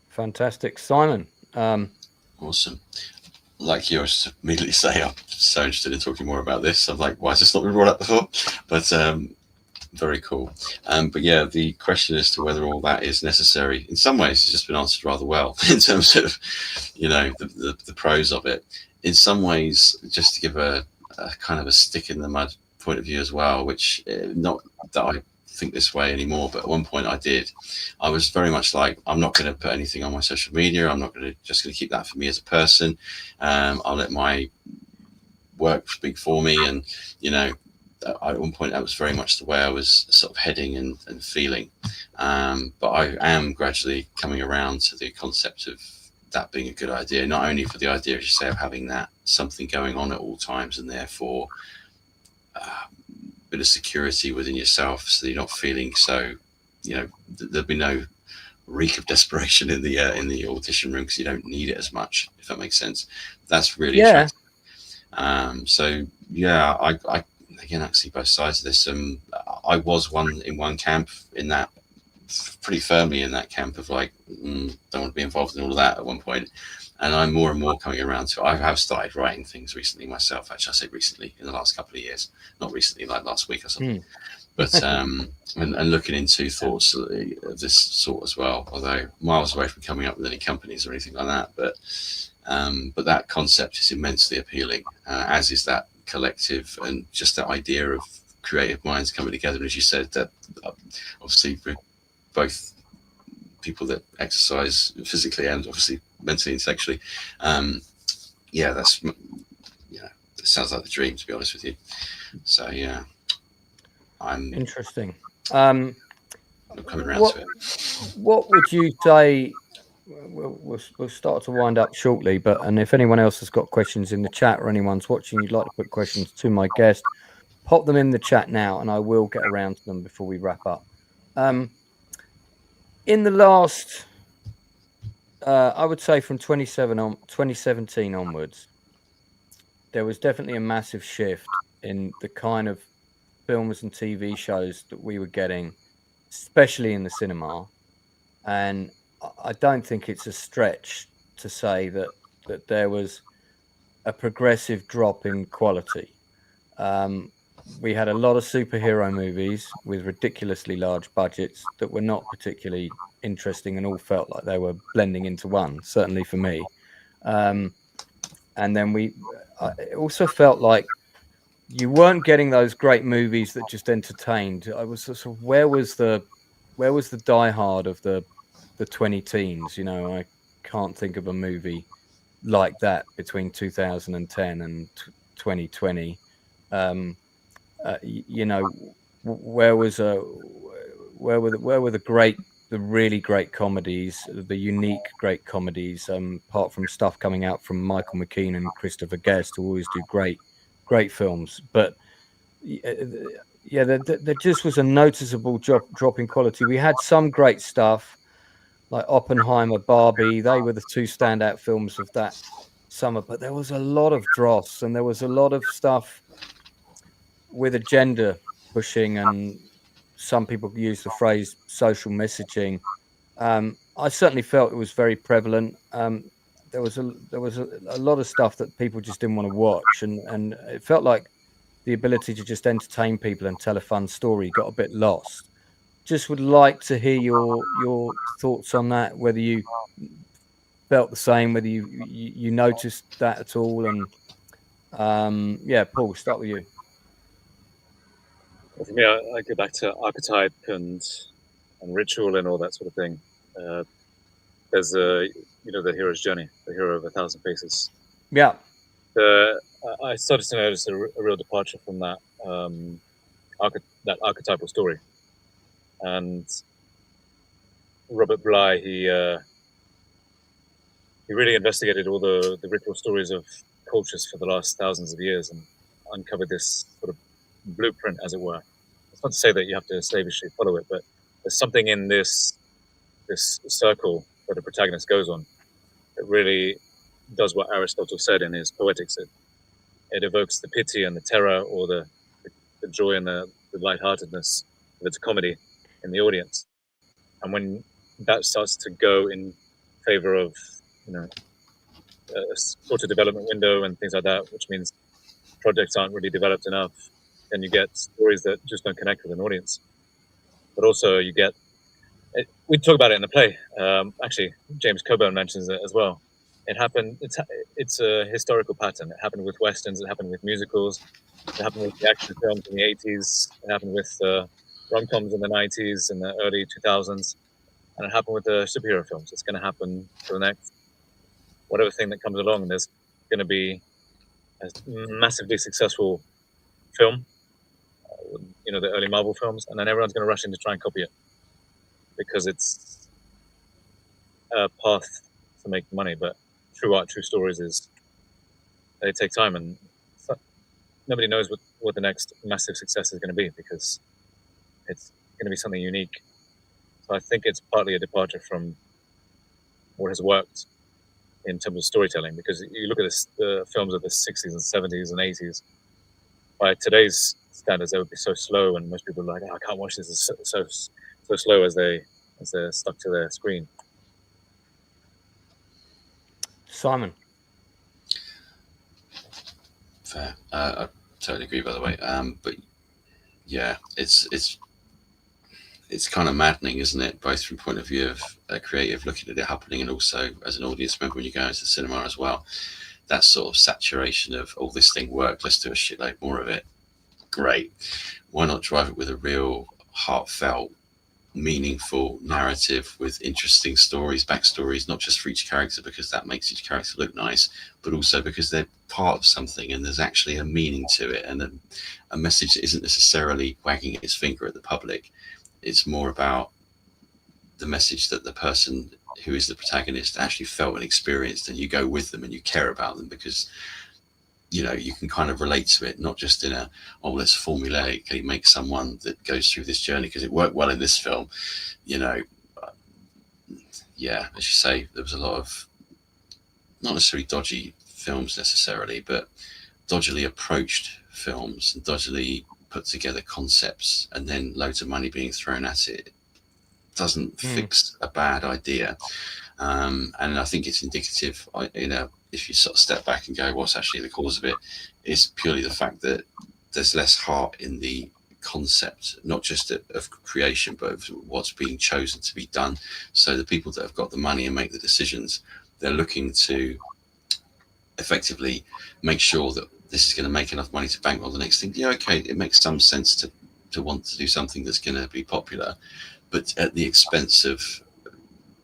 Speaker 2: Fantastic. Simon.
Speaker 4: Awesome. Like you, I just immediately say I'm so interested in talking more about this. I'm like, why has this not been brought up before? But very cool. But yeah, the question as to whether all that is necessary, in some ways, has just been answered rather well in terms of, the pros of it. In some ways, just to give a kind of a stick in the mud point of view as well, which not that I think this way anymore, but at one point I did. I was very much like, I'm not going to put anything on my social media. I'm not going to keep that for me as a person. I'll let my work speak for me. And at one point that was very much the way I was sort of heading and feeling. But I am gradually coming around to the concept of that being a good idea, not only for the idea, as you say, of having that something going on at all times, and therefore bit of security within yourself, so you're not feeling so, there'll be no reek of desperation in the audition room because you don't need it as much, if that makes sense. That's really attractive. So yeah, I again, actually both sides of this. I was in one camp, in that pretty firmly in that camp of like, don't want to be involved in all of that at one point. And I'm more and more coming around to, I have started writing things recently myself. Actually, I say recently, in the last couple of years, not recently, like last week or something. But and looking into thoughts of this sort as well, although miles away from coming up with any companies or anything like that. But that concept is immensely appealing, as is that collective and just that idea of creative minds coming together. And as you said, that obviously we're both people that exercise physically and obviously mentally and sexually. Yeah, that's, you know, it sounds like the dream, to be honest with you. So yeah, I'm
Speaker 2: interesting.
Speaker 4: coming around to it.
Speaker 2: What would you say? We'll start to wind up shortly, and if anyone else has got questions in the chat or anyone's watching, you'd like to put questions to my guest, pop them in the chat now, and I will get around to them before we wrap up. In the last, I would say from 2017 onwards, there was definitely a massive shift in the kind of films and TV shows that we were getting, especially in the cinema. And I don't think it's a stretch to say that there was a progressive drop in quality. We had a lot of superhero movies with ridiculously large budgets that were not particularly interesting and all felt like they were blending into one, certainly for me. And then it also felt like you weren't getting those great movies that just entertained. I was sort of, where was the Die Hard of the 20 teens? You know, I can't think of a movie like that between 2010 and 2020. You know, where were the really great comedies, the unique great comedies, apart from stuff coming out from Michael McQueen and Christopher Guest, who always do great films. But yeah, there just was a noticeable drop in quality. We had some great stuff like Oppenheimer, Barbie. They were the two standout films of that summer, but there was a lot of dross, and there was a lot of stuff with agenda pushing, and some people use the phrase social messaging. I certainly felt it was very prevalent. There was a lot of stuff that people just didn't want to watch, and it felt like the ability to just entertain people and tell a fun story got a bit lost. Just would like to hear your thoughts on that, whether you felt the same, whether you noticed that at all. And yeah, Paul, start with you.
Speaker 3: For me, I go back to archetype and ritual and all that sort of thing. There's the hero's journey, the hero of 1,000 faces.
Speaker 2: Yeah.
Speaker 3: I started to notice a real departure from that archetypal story. And Robert Bly, he really investigated all the ritual stories of cultures for the last thousands of years and uncovered this sort of blueprint, as it were. It's not to say that you have to slavishly follow it, but there's something in this circle that the protagonist goes on that really does what Aristotle said in his Poetics. It evokes the pity and the terror, or the joy and the lightheartedness of its comedy in the audience. And when that starts to go in favor of, a sort of development window and things like that, which means projects aren't really developed enough, then you get stories that just don't connect with an audience. But also you get, we talk about it in the play. Actually, James Coburn mentions it as well. It happened. It's a historical pattern. It happened with westerns. It happened with musicals. It happened with the action films in the 80s. It happened with rom-coms in the 90s and the early 2000s. And it happened with the superhero films. It's going to happen for the next whatever thing that comes along. There's going to be a massively successful film, the early Marvel films, and then everyone's going to rush in to try and copy it because it's a path to make money. But true art, true stories they take time, and nobody knows what the next massive success is going to be because it's going to be something unique. So I think it's partly a departure from what has worked in terms of storytelling, because you look at the films of the 60s and 70s and 80s, by today's standards, they would be so slow, and most people are like, I can't watch this. It's so slow as they're stuck to their screen.
Speaker 4: Simon. Fair. I totally agree, by the way. But yeah, it's kind of maddening, isn't it? Both from point of view of a creative looking at it happening, and also as an audience member when you go into the cinema as well. That sort of saturation of, oh, this thing worked, let's do a shitload more of it. Great. Why not drive it with a real heartfelt meaningful narrative with interesting stories, backstories, not just for each character because that makes each character look nice, but also because they're part of something and there's actually a meaning to it, and a message that isn't necessarily wagging its finger at the public. It's more about the message that the person who is the protagonist actually felt and experienced, and you go with them and you care about them because you know you can kind of relate to it, not just in a let's formulaically make someone that goes through this journey because it worked well in this film. You know, yeah, as you say, there was a lot of not necessarily dodgy films necessarily, but dodgily approached films and dodgily put together concepts, and then loads of money being thrown at it doesn't fix a bad idea. And I think it's indicative, you know, if you sort of step back and go, what's actually the cause of it? It's purely the fact that there's less heart in the concept, not just of creation, but of what's being chosen to be done. So the people that have got the money and make the decisions, they're looking to effectively make sure that this is going to make enough money to bankroll the next thing. Yeah, okay, it makes some sense to want to do something that's going to be popular, but at the expense of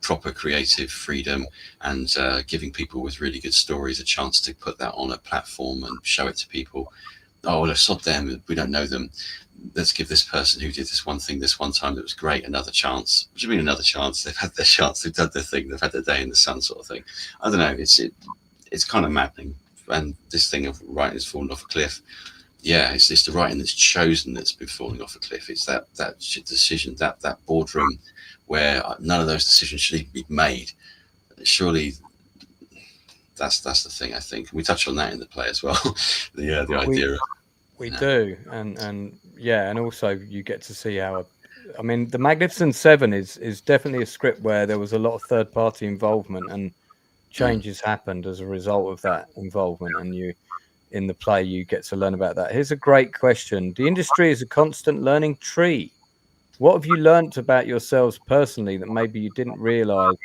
Speaker 4: proper creative freedom and giving people with really good stories a chance to put that on a platform and show it to people. Oh, well, I've sod them, we don't know them. Let's give this person who did this one thing this one time that was great another chance. What do you mean another chance? They've had their chance, they've done their thing, they've had their day in the sun sort of thing. I don't know, it's kind of maddening. And this thing of writing has fallen off a cliff, yeah, it's the writing that's chosen that's been falling off a cliff. It's that decision, that boardroom where none of those decisions should even be made. Surely that's the thing, I think. We touch on that in the play as well. the idea of
Speaker 2: we do, and yeah, and also you get to see how. I mean, The Magnificent Seven is definitely a script where there was a lot of third party involvement and changes happened as a result of that involvement, and you in the play you get to learn about that. Here's a great question. The industry is a constant learning tree. What have you learnt about yourselves personally that maybe you didn't realize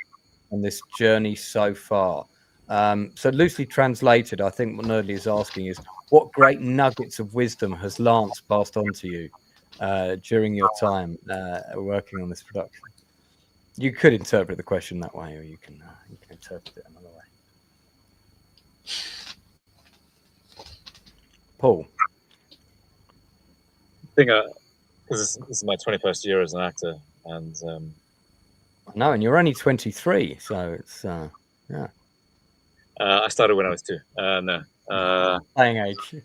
Speaker 2: on this journey so far? So loosely translated, I think what Nerdly is asking is, what great nuggets of wisdom has Lance passed on to you during your time working on this production? You could interpret the question that way, or you can interpret it another way. Paul?
Speaker 3: I think this is my 21st year as an actor, and
Speaker 2: no, and you're only 23, so it's yeah.
Speaker 3: I started when I was 2. No,
Speaker 2: playing age.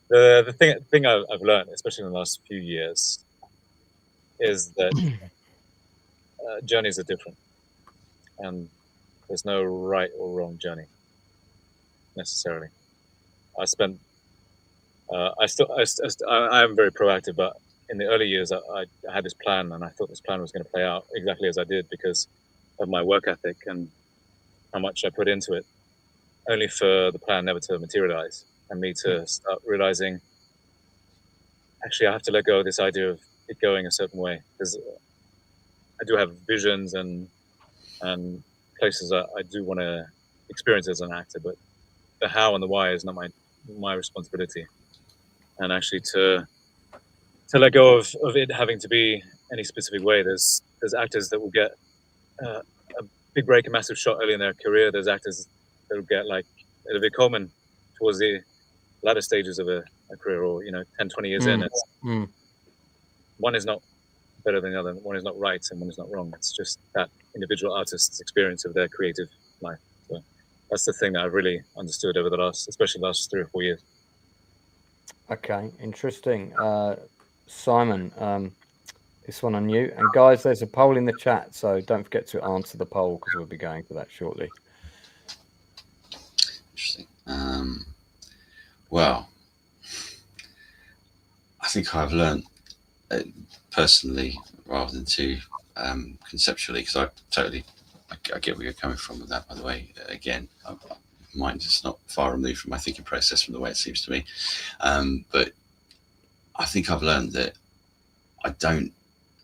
Speaker 3: the thing I've learned, especially in the last few years, is that journeys are different, and there's no right or wrong journey necessarily. I am very proactive, but in the early years, I had this plan, and I thought this plan was going to play out exactly as I did because of my work ethic and how much I put into it, only for the plan never to materialize and me to start realizing, actually, I have to let go of this idea of it going a certain way, because I do have visions and places I do want to experience as an actor, but the how and the why is not my responsibility. And actually to let go of it having to be any specific way. There's actors that will get a big break, a massive shot early in their career. There's actors that will get like Olivia Colman towards the latter stages of a career, or 10, 20 years in. One is not better than the other. One is not right and one is not wrong. It's just that individual artist's experience of their creative life. So that's the thing that I've really understood over especially the last 3 or 4 years.
Speaker 2: Okay, interesting. Simon, this one on you. And guys, there's a poll in the chat, so don't forget to answer the poll because we'll be going to that shortly.
Speaker 4: Interesting. Well, I think I've learned personally rather than conceptually, because I get where you're coming from with that, by the way. Again, mind is not far removed from my thinking process from the way it seems to me. But I think I've learned that I don't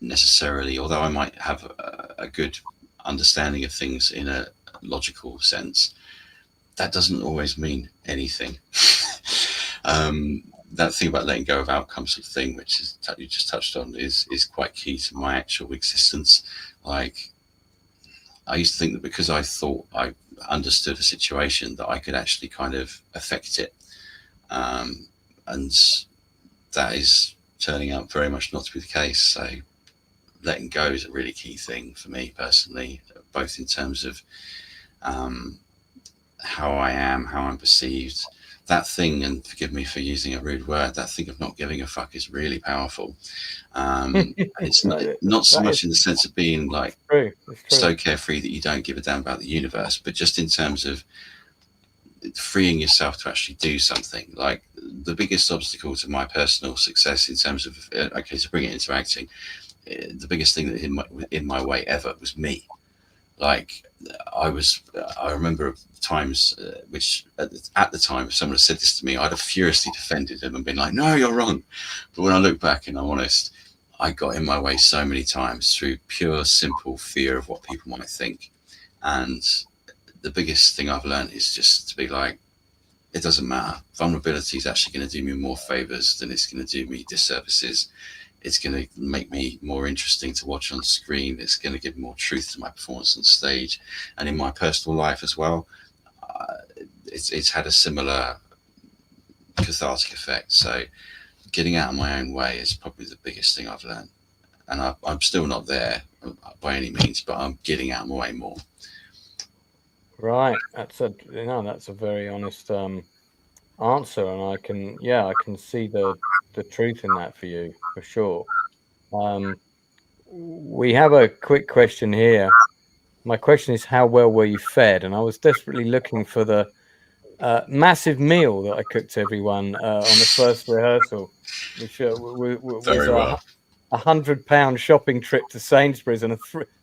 Speaker 4: necessarily, although I might have a good understanding of things in a logical sense, that doesn't always mean anything. That thing about letting go of outcomes sort of thing, which is you just touched on, is quite key to my actual existence. Like, I used to think that because I thought I understood a situation that I could actually kind of affect it, and that is turning out very much not to be the case. So letting go is a really key thing for me personally, both in terms of how I am, how I'm perceived. That thing, and forgive me for using a rude word, that thing of not giving a fuck is really powerful. It's not so much in the sense of being like so carefree that you don't give a damn about the universe, but just in terms of freeing yourself to actually do something. Like, the biggest obstacle to my personal success in terms of, okay, to bring it into acting, the biggest thing that in my way ever was me. Like, I remember times which at the time, if someone had said this to me, I'd have furiously defended them and been like, no, you're wrong. But when I look back and I'm honest, I got in my way so many times through pure, simple fear of what people might think. And the biggest thing I've learned is just to be like, it doesn't matter. Vulnerability is actually going to do me more favors than it's going to do me disservices. It's going to make me more interesting to watch on screen. It's going to give more truth to my performance on stage, and in my personal life as well. It's had a similar cathartic effect. So getting out of my own way is probably the biggest thing I've learned. And I'm still not there by any means, but I'm getting out of my way more.
Speaker 2: Right. That's a very honest answer, and I can see the truth in that for you, for sure. We have a quick question here. My question is, how well were you fed? And I was desperately looking for the massive meal that I cooked everyone on the first rehearsal, which was a £100 shopping trip to Sainsbury's and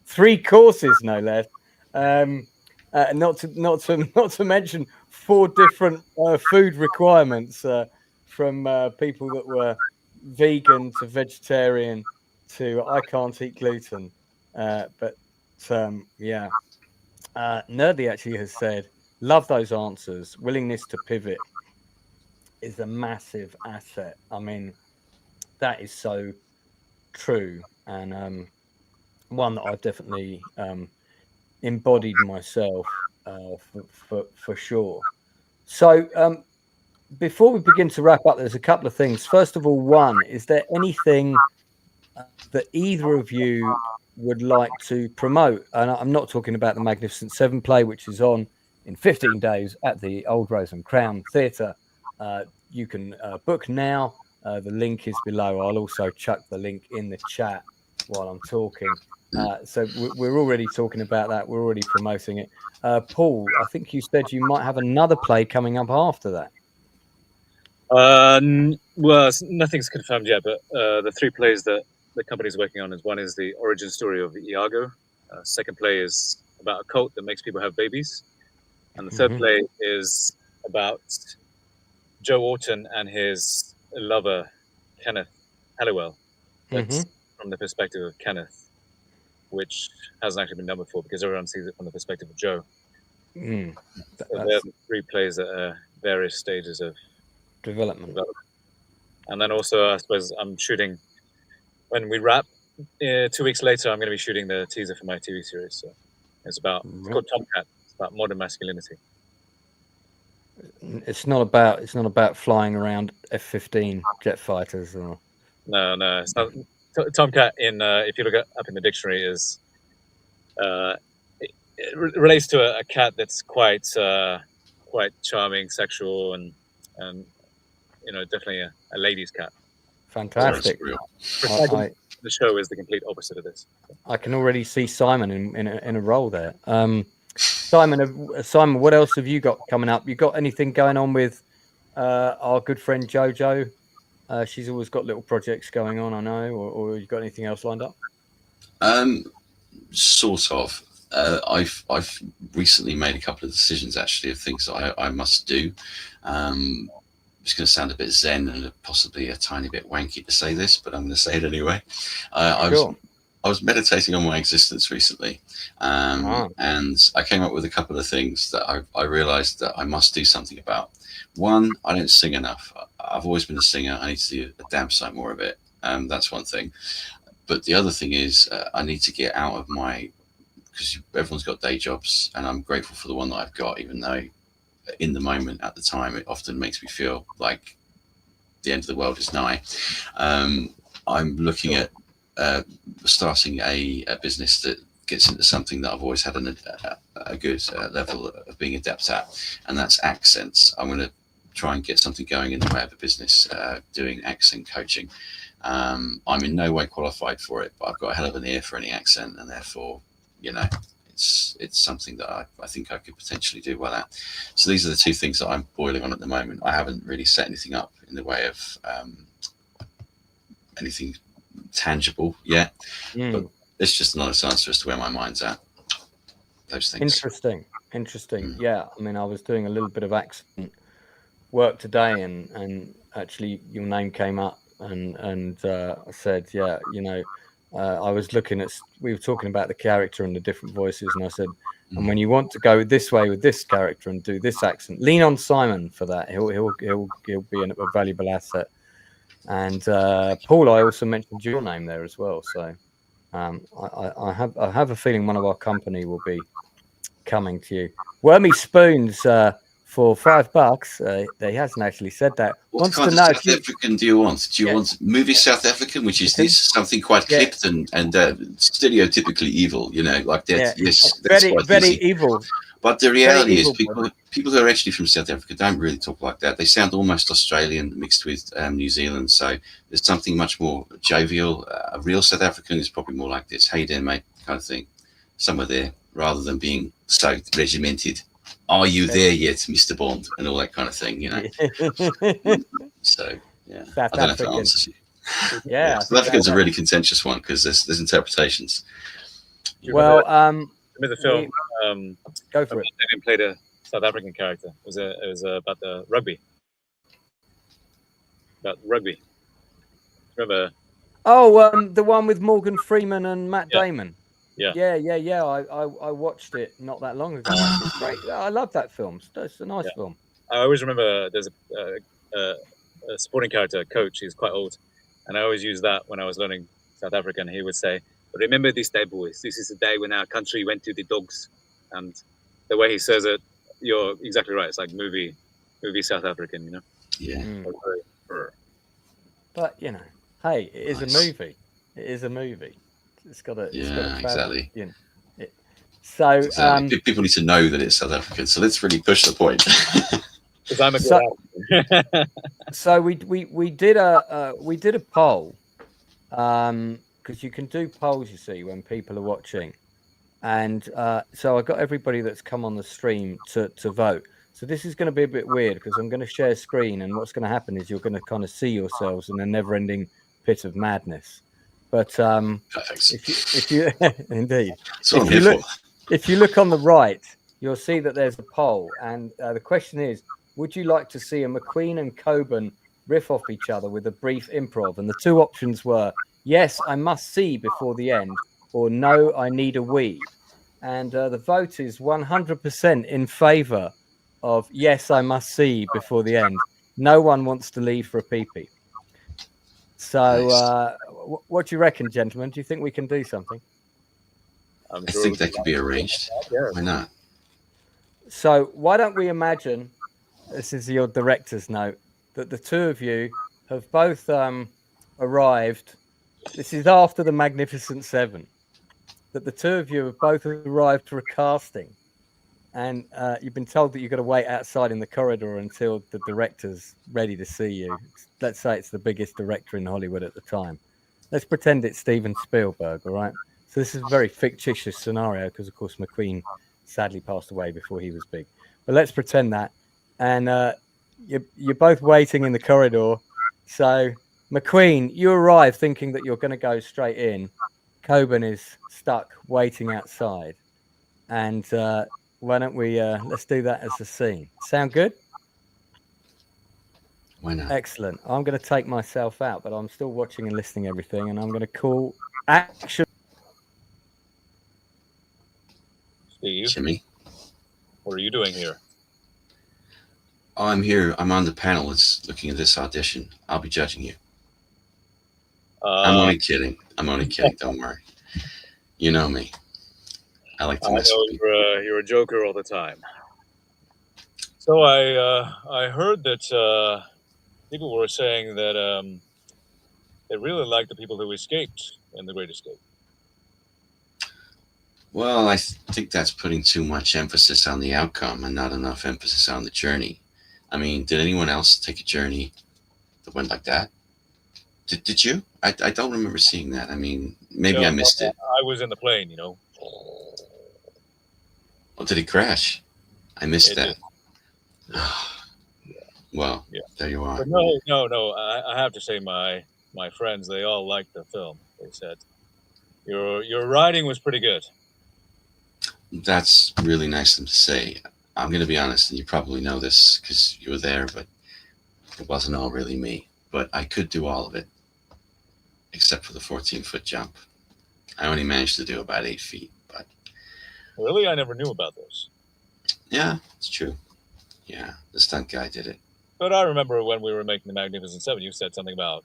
Speaker 2: three courses, no less. Not to mention 4 different food requirements from people that were vegan to vegetarian to I can't eat gluten. Nerdy actually has said, love those answers. Willingness to pivot is a massive asset. I mean, that is so true, and one that I've definitely embodied myself for sure. So before we begin to wrap up, there's a couple of things. First of all, one, is there anything that either of you would like to promote? And I'm not talking about the Magnificent Seven play, which is on in 15 days at the Old Rose and Crown Theatre. You can book now. The link is below. I'll also chuck the link in the chat while I'm talking. So we're already talking about that. We're already promoting it. Paul, I think you said you might have another play coming up after that.
Speaker 3: Well, nothing's confirmed yet, but the 3 plays that the company's working on is, one is the origin story of Iago. Second play is about a cult that makes people have babies. And the third play is about Joe Orton and his lover, Kenneth Halliwell. That's from the perspective of Kenneth, which hasn't actually been done before because everyone sees it from the perspective of Joe. So there are 3 plays at various stages of development. And then also, I suppose I'm shooting, when we wrap 2 weeks later, I'm going to be shooting the teaser for my TV series. So it's called Tomcat. It's about modern masculinity.
Speaker 2: It's not about flying around F-15 jet fighters, or
Speaker 3: no. It's not. Tomcat, if you look up in the dictionary, is it relates to a cat that's quite charming, sexual, and definitely a lady's cat.
Speaker 2: Fantastic.
Speaker 3: The show is the complete opposite of this.
Speaker 2: I can already see Simon in a role there. Simon, what else have you got coming up? You got anything going on with our good friend Jojo? She's always got little projects going on, I know. Or you got anything else lined up?
Speaker 4: Sort of. I've recently made a couple of decisions, actually, of things that I must do. It's going to sound a bit zen and possibly a tiny bit wanky to say this, but I'm going to say it anyway. I was meditating on my existence recently, and I came up with a couple of things that I realized that I must do something about. One, I don't sing enough. I've always been a singer. I need to do a damn sight more of it. That's one thing. But the other thing is I need to get out of because everyone's got day jobs, and I'm grateful for the one that I've got, even though in the moment at the time it often makes me feel like the end of the world is nigh. I'm looking at starting a business that gets into something that I've always had a good level of being adept at, and that's accents. I'm going to try and get something going in the way of a business doing accent coaching. I'm in no way qualified for it, but I've got a hell of an ear for any accent, and therefore, it's something that I think I could potentially do well at. So these are the two things that I'm boiling on at the moment. I haven't really set anything up in the way of anything tangible yet, but it's just an honest answer as to where my mind's at. Those things.
Speaker 2: Interesting. Yeah, I mean, I was doing a little bit of accent work today, and actually your name came up, and I said, yeah, I was looking at, we were talking about the character and the different voices, and I said, and when you want to go this way with this character and do this accent, lean on Simon for that. He'll be a valuable asset. And Paul, I also mentioned your name there as well. So I have a feeling one of our company will be coming to you. Wormy Spoons for $5. He hasn't actually said that.
Speaker 4: What kind of South African do you want? Do you want movie South African, which is this something quite clipped and stereotypically evil? Like that.
Speaker 2: Yeah.
Speaker 4: Yes,
Speaker 2: very evil.
Speaker 4: But the reality is, people who are actually from South Africa don't really talk like that. They sound almost Australian mixed with New Zealand. So there's something much more jovial. A real South African is probably more like this, "Hey there, mate," kind of thing, somewhere there, rather than being so regimented. Are you there yet, Mr. Bond, and all that kind of thing, So yeah, I don't know if that answers you.
Speaker 2: Yeah,
Speaker 4: South Africa's a really contentious one because there's interpretations.
Speaker 2: Well,
Speaker 3: remember the film?
Speaker 2: Go for it.
Speaker 3: Lennon played a South African character. It was about the rugby. About rugby. Remember?
Speaker 2: Oh, the one with Morgan Freeman and Matt Damon.
Speaker 3: Yeah.
Speaker 2: I watched it not that long ago. It's great. I love that film. It's a nice film.
Speaker 3: I always remember there's a sporting character, coach. He's quite old, and I always use that when I was learning South African. He would say, "Remember this day, boys. This is the day when our country went to the dogs." And the way he says it, you're exactly right. It's like movie South African,
Speaker 4: Yeah.
Speaker 2: But hey, it is a movie. It is a movie. It's got a
Speaker 4: exactly.
Speaker 2: So
Speaker 4: exactly. People need to know that it's South African. So let's really push the point.
Speaker 2: So we did a poll, because you can do polls, you see, when people are watching, and so I got everybody that's come on the stream to vote. So this is going to be a bit weird because I'm going to share screen, and what's going to happen is you're going to kind of see yourselves in a never-ending pit of madness. But if you indeed, if you look on the right, you'll see that there's a poll, and the question is, would you like to see a McQueen and Coburn riff off each other with a brief improv? And the two options were, yes, I must see before the end, or no, I need a wee. And the vote is 100% in favour of yes, I must see before the end. No one wants to leave for a pee-pee. So what do you reckon, gentlemen? Do you think we can do something?
Speaker 4: I think that could be arranged. Why not?
Speaker 2: So why don't we imagine, this is your director's note, that the two of you have both arrived. This is after the Magnificent Seven. That the two of you have both arrived for a casting. And you've been told that you've got to wait outside in the corridor until the director's ready to see you. Let's say it's the biggest director in Hollywood at the time. Let's pretend it's Steven Spielberg, all right? So this is a very fictitious scenario because, of course, McQueen sadly passed away before he was big. But let's pretend that. And you're both waiting in the corridor. So, McQueen, you arrive thinking that you're going to go straight in. Coburn is stuck waiting outside. And why don't we let's do that as a scene? Sound good?
Speaker 4: Why not?
Speaker 2: Excellent. I'm going to take myself out, but I'm still watching and listening to everything, and I'm going to call action.
Speaker 3: Steve,
Speaker 4: Jimmy,
Speaker 3: what are you doing here?
Speaker 4: Oh, I'm here. I'm on the panel. It's looking at this audition. I'll be judging you. I'm only kidding. I'm only kidding. Don't worry. You know me. I like to mess with people.
Speaker 3: You're a joker all the time. So I heard that people were saying that they really liked the people who escaped in The Great Escape.
Speaker 4: Well, I think that's putting too much emphasis on the outcome and not enough emphasis on the journey. I mean, did anyone else take a journey that went like that? Did you? I don't remember seeing that. I mean, maybe I missed it.
Speaker 3: I was in the plane, you know.
Speaker 4: Well, did it crash? I missed that. Well,
Speaker 3: yeah.
Speaker 4: There you are.
Speaker 3: But no. I have to say, my friends, they all liked the film. They said your writing was pretty good.
Speaker 4: That's really nice of them to say. I'm going to be honest, and you probably know this because you were there, but it wasn't all really me. But I could do all of it, except for the 14-foot jump. I only managed to do about 8 feet. But
Speaker 3: really, I never knew about those.
Speaker 4: Yeah, it's true. Yeah, the stunt guy did it.
Speaker 3: But I remember when we were making The Magnificent Seven, you said something about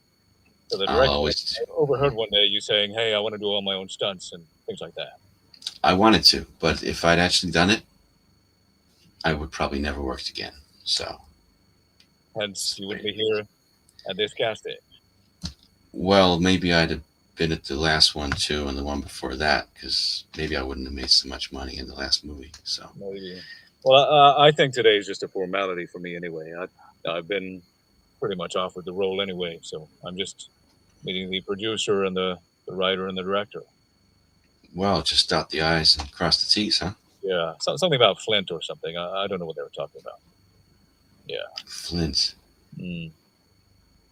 Speaker 3: the director. I overheard one day you saying, "Hey, I want to do all my own stunts and things like that."
Speaker 4: I wanted to, but if I'd actually done it, I would probably never worked again. So,
Speaker 3: hence, you wouldn't be here at this casting.
Speaker 4: Well, maybe I'd have been at the last one too, and the one before that, because maybe I wouldn't have made so much money in the last movie. So
Speaker 3: maybe. Well, I think today is just a formality for me anyway. I've been pretty much offered the role anyway, so I'm just meeting the producer and the writer and the director.
Speaker 4: Well, just dot the I's and cross the T's, huh?
Speaker 3: Yeah, something about Flint or something. I don't know what they were talking about. Yeah.
Speaker 4: Flint.
Speaker 3: Mm.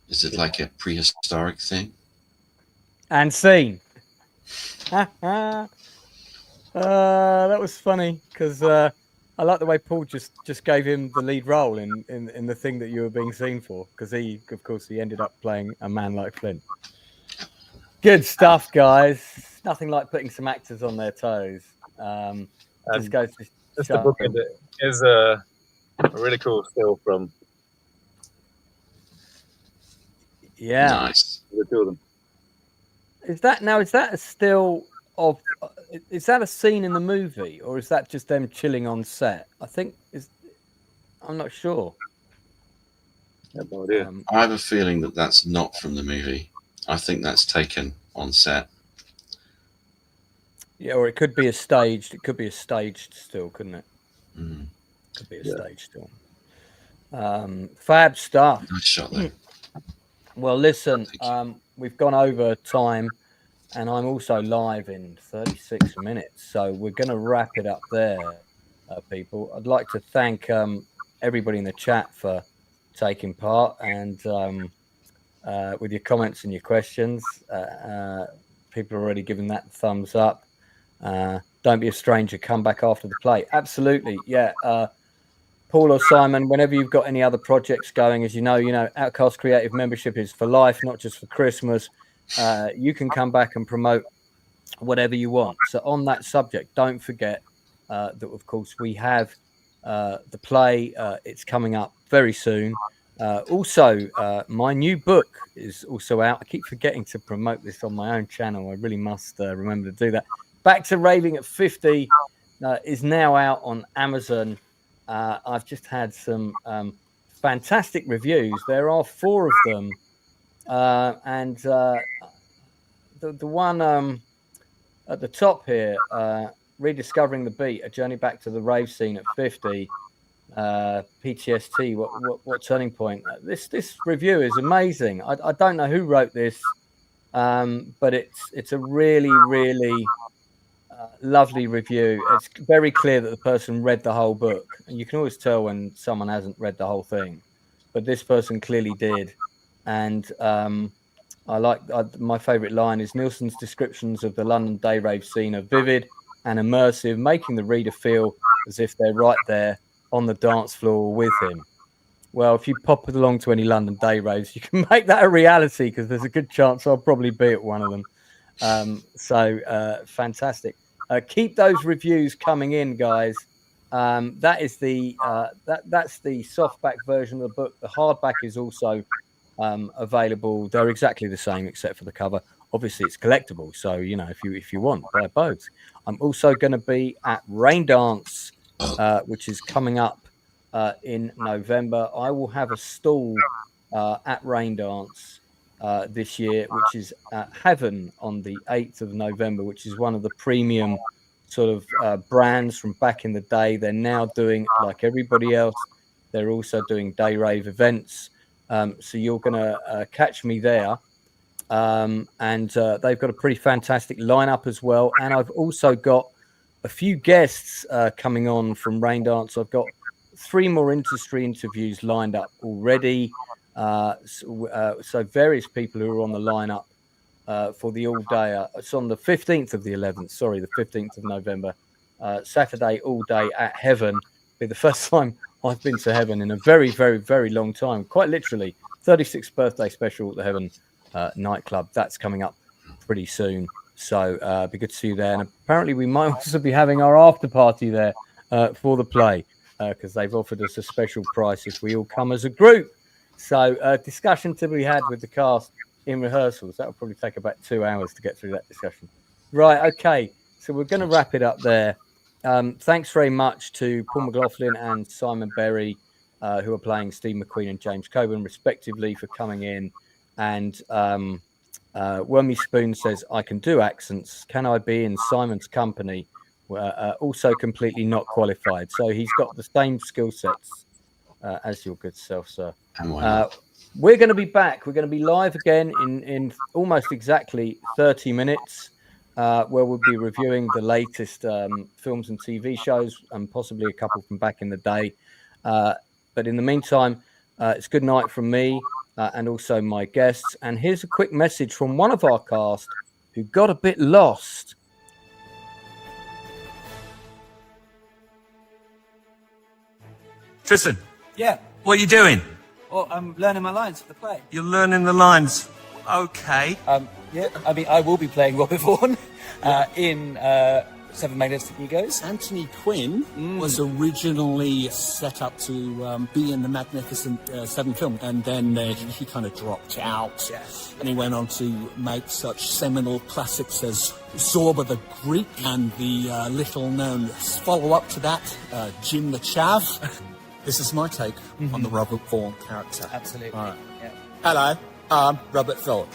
Speaker 4: Is it like a prehistoric thing?
Speaker 2: And scene. That was funny because I like the way Paul just gave him the lead role in the thing that you were being seen for, because he ended up playing a man like Flint. Good stuff, guys. Nothing like putting some actors on their toes. This goes to
Speaker 3: the book is a really cool still from.
Speaker 2: Yeah.
Speaker 4: Nice.
Speaker 3: The two of them.
Speaker 2: Is that a still of? Is that a scene in the movie, or is that just them chilling on set? I'm not sure.
Speaker 3: I have no idea.
Speaker 4: I have a feeling that that's not from the movie. I think that's taken on set.
Speaker 2: Yeah, or it could be a staged. It could be a staged still, couldn't it?
Speaker 4: Mm.
Speaker 2: Could be a staged still. Fab stuff.
Speaker 4: Nice shot there.
Speaker 2: Well, listen, we've gone over time, and I'm also live in 36 minutes, so we're going to wrap it up there, people. I'd like to thank everybody in the chat for taking part and with your comments and your questions. People are already giving that thumbs up. Don't be a stranger. Come back after the play. Absolutely, yeah. Paul or Simon, whenever you've got any other projects going, as you know, Outcast Creative membership is for life, not just for Christmas. You can come back and promote whatever you want. So on that subject, don't forget that, of course, we have the play. It's coming up very soon. Also, my new book is also out. I keep forgetting to promote this on my own channel. I really must remember to do that. Back to Raving at 50 is now out on Amazon. I've just had some fantastic reviews. There are 4 of them. And the one at the top here, Rediscovering the Beat, A Journey Back to the Rave Scene at 50, PTSD, what turning point. This review is amazing. I don't know who wrote this, but it's a really, really lovely review. It's very clear that the person read the whole book, and you can always tell when someone hasn't read the whole thing, but this person clearly did. And my favorite line is Nielsen's descriptions of the London day rave scene are vivid and immersive, making the reader feel as if they're right there on the dance floor with him. Well, if you pop along to any London day raves, you can make that a reality, because there's a good chance I'll probably be at one of them. So fantastic. Keep those reviews coming in, guys. That is the that's the softback version of the book. The hardback is also available. They're exactly the same except for the cover. Obviously, it's collectible, so you know if you want, buy both. I'm also going to be at Rain Dance, which is coming up in November. I will have a stall at Rain Dance this year, which is at Heaven on the 8th of November, which is one of the premium sort of brands from back in the day. They're now doing, like everybody else, they're also doing day rave events. So you're going to catch me there. And they've got a pretty fantastic lineup as well. And I've also got a few guests coming on from Rain Dance. I've got 3 more industry interviews lined up already. So various people who are on the lineup for the all day. It's on the 15th of the 11th. Sorry, the 15th of November. Saturday all day at Heaven. Be the first time I've been to Heaven in a very, very, very long time. Quite literally, 36th birthday special at the Heaven nightclub. That's coming up pretty soon. So it'd be good to see you there. And apparently we might also be having our after party there for the play because they've offered us a special price if we all come as a group. So discussion to be had with the cast in rehearsals. That'll probably take about 2 hours to get through that discussion. Right, okay. So we're going to wrap it up there. Thanks very much to Paul Mclaughlin and Simon Berry, who are playing Steve McQueen and James Coburn, respectively, for coming in. And Wormy Spoon says, I can do accents. Can I be in Simon's company? Also completely not qualified. So he's got the same skill sets as your good self, sir. We're going to be back. We're going to be live again in almost exactly 30 minutes, where we'll be reviewing the latest films and TV shows and possibly a couple from back in the day. But in the meantime, it's good night from me and also my guests. And here's a quick message from one of our cast who got a bit lost.
Speaker 5: Tristan.
Speaker 6: Yeah.
Speaker 5: What are you doing?
Speaker 6: Well, I'm learning my lines for the play.
Speaker 5: You're learning the lines. Okay.
Speaker 6: Yeah. I mean, I will be playing Robert Vaughan in Seven Magnetic Egos.
Speaker 7: Anthony Quinn was originally set up to be in the Magnificent Seven film, and then he kind of dropped out.
Speaker 6: Yes.
Speaker 7: And he went on to make such seminal classics as Zorba the Greek and the little-known follow-up to that, Jim the Chav. This is my take on the Robert Vaughan character.
Speaker 6: Absolutely.
Speaker 7: All right.
Speaker 6: Yeah.
Speaker 7: Hello, I'm Robert Vaughan.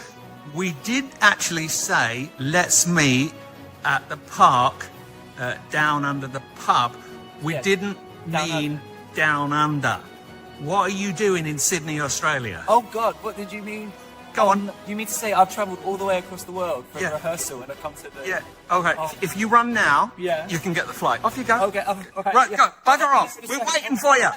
Speaker 5: We did actually say, let's meet at the park, down under the pub. We didn't mean down under. What are you doing in Sydney, Australia?
Speaker 6: Oh, God, what did you mean?
Speaker 5: Go on.
Speaker 6: You mean to say I've travelled all the way across the world for a rehearsal and I come to the...
Speaker 5: Yeah, okay.
Speaker 6: Oh.
Speaker 5: If you run now,
Speaker 6: Yeah.
Speaker 5: you can get the flight. Off you go.
Speaker 6: Okay, okay.
Speaker 5: Right,
Speaker 6: yeah.
Speaker 5: go. Bugger off. We're waiting for you.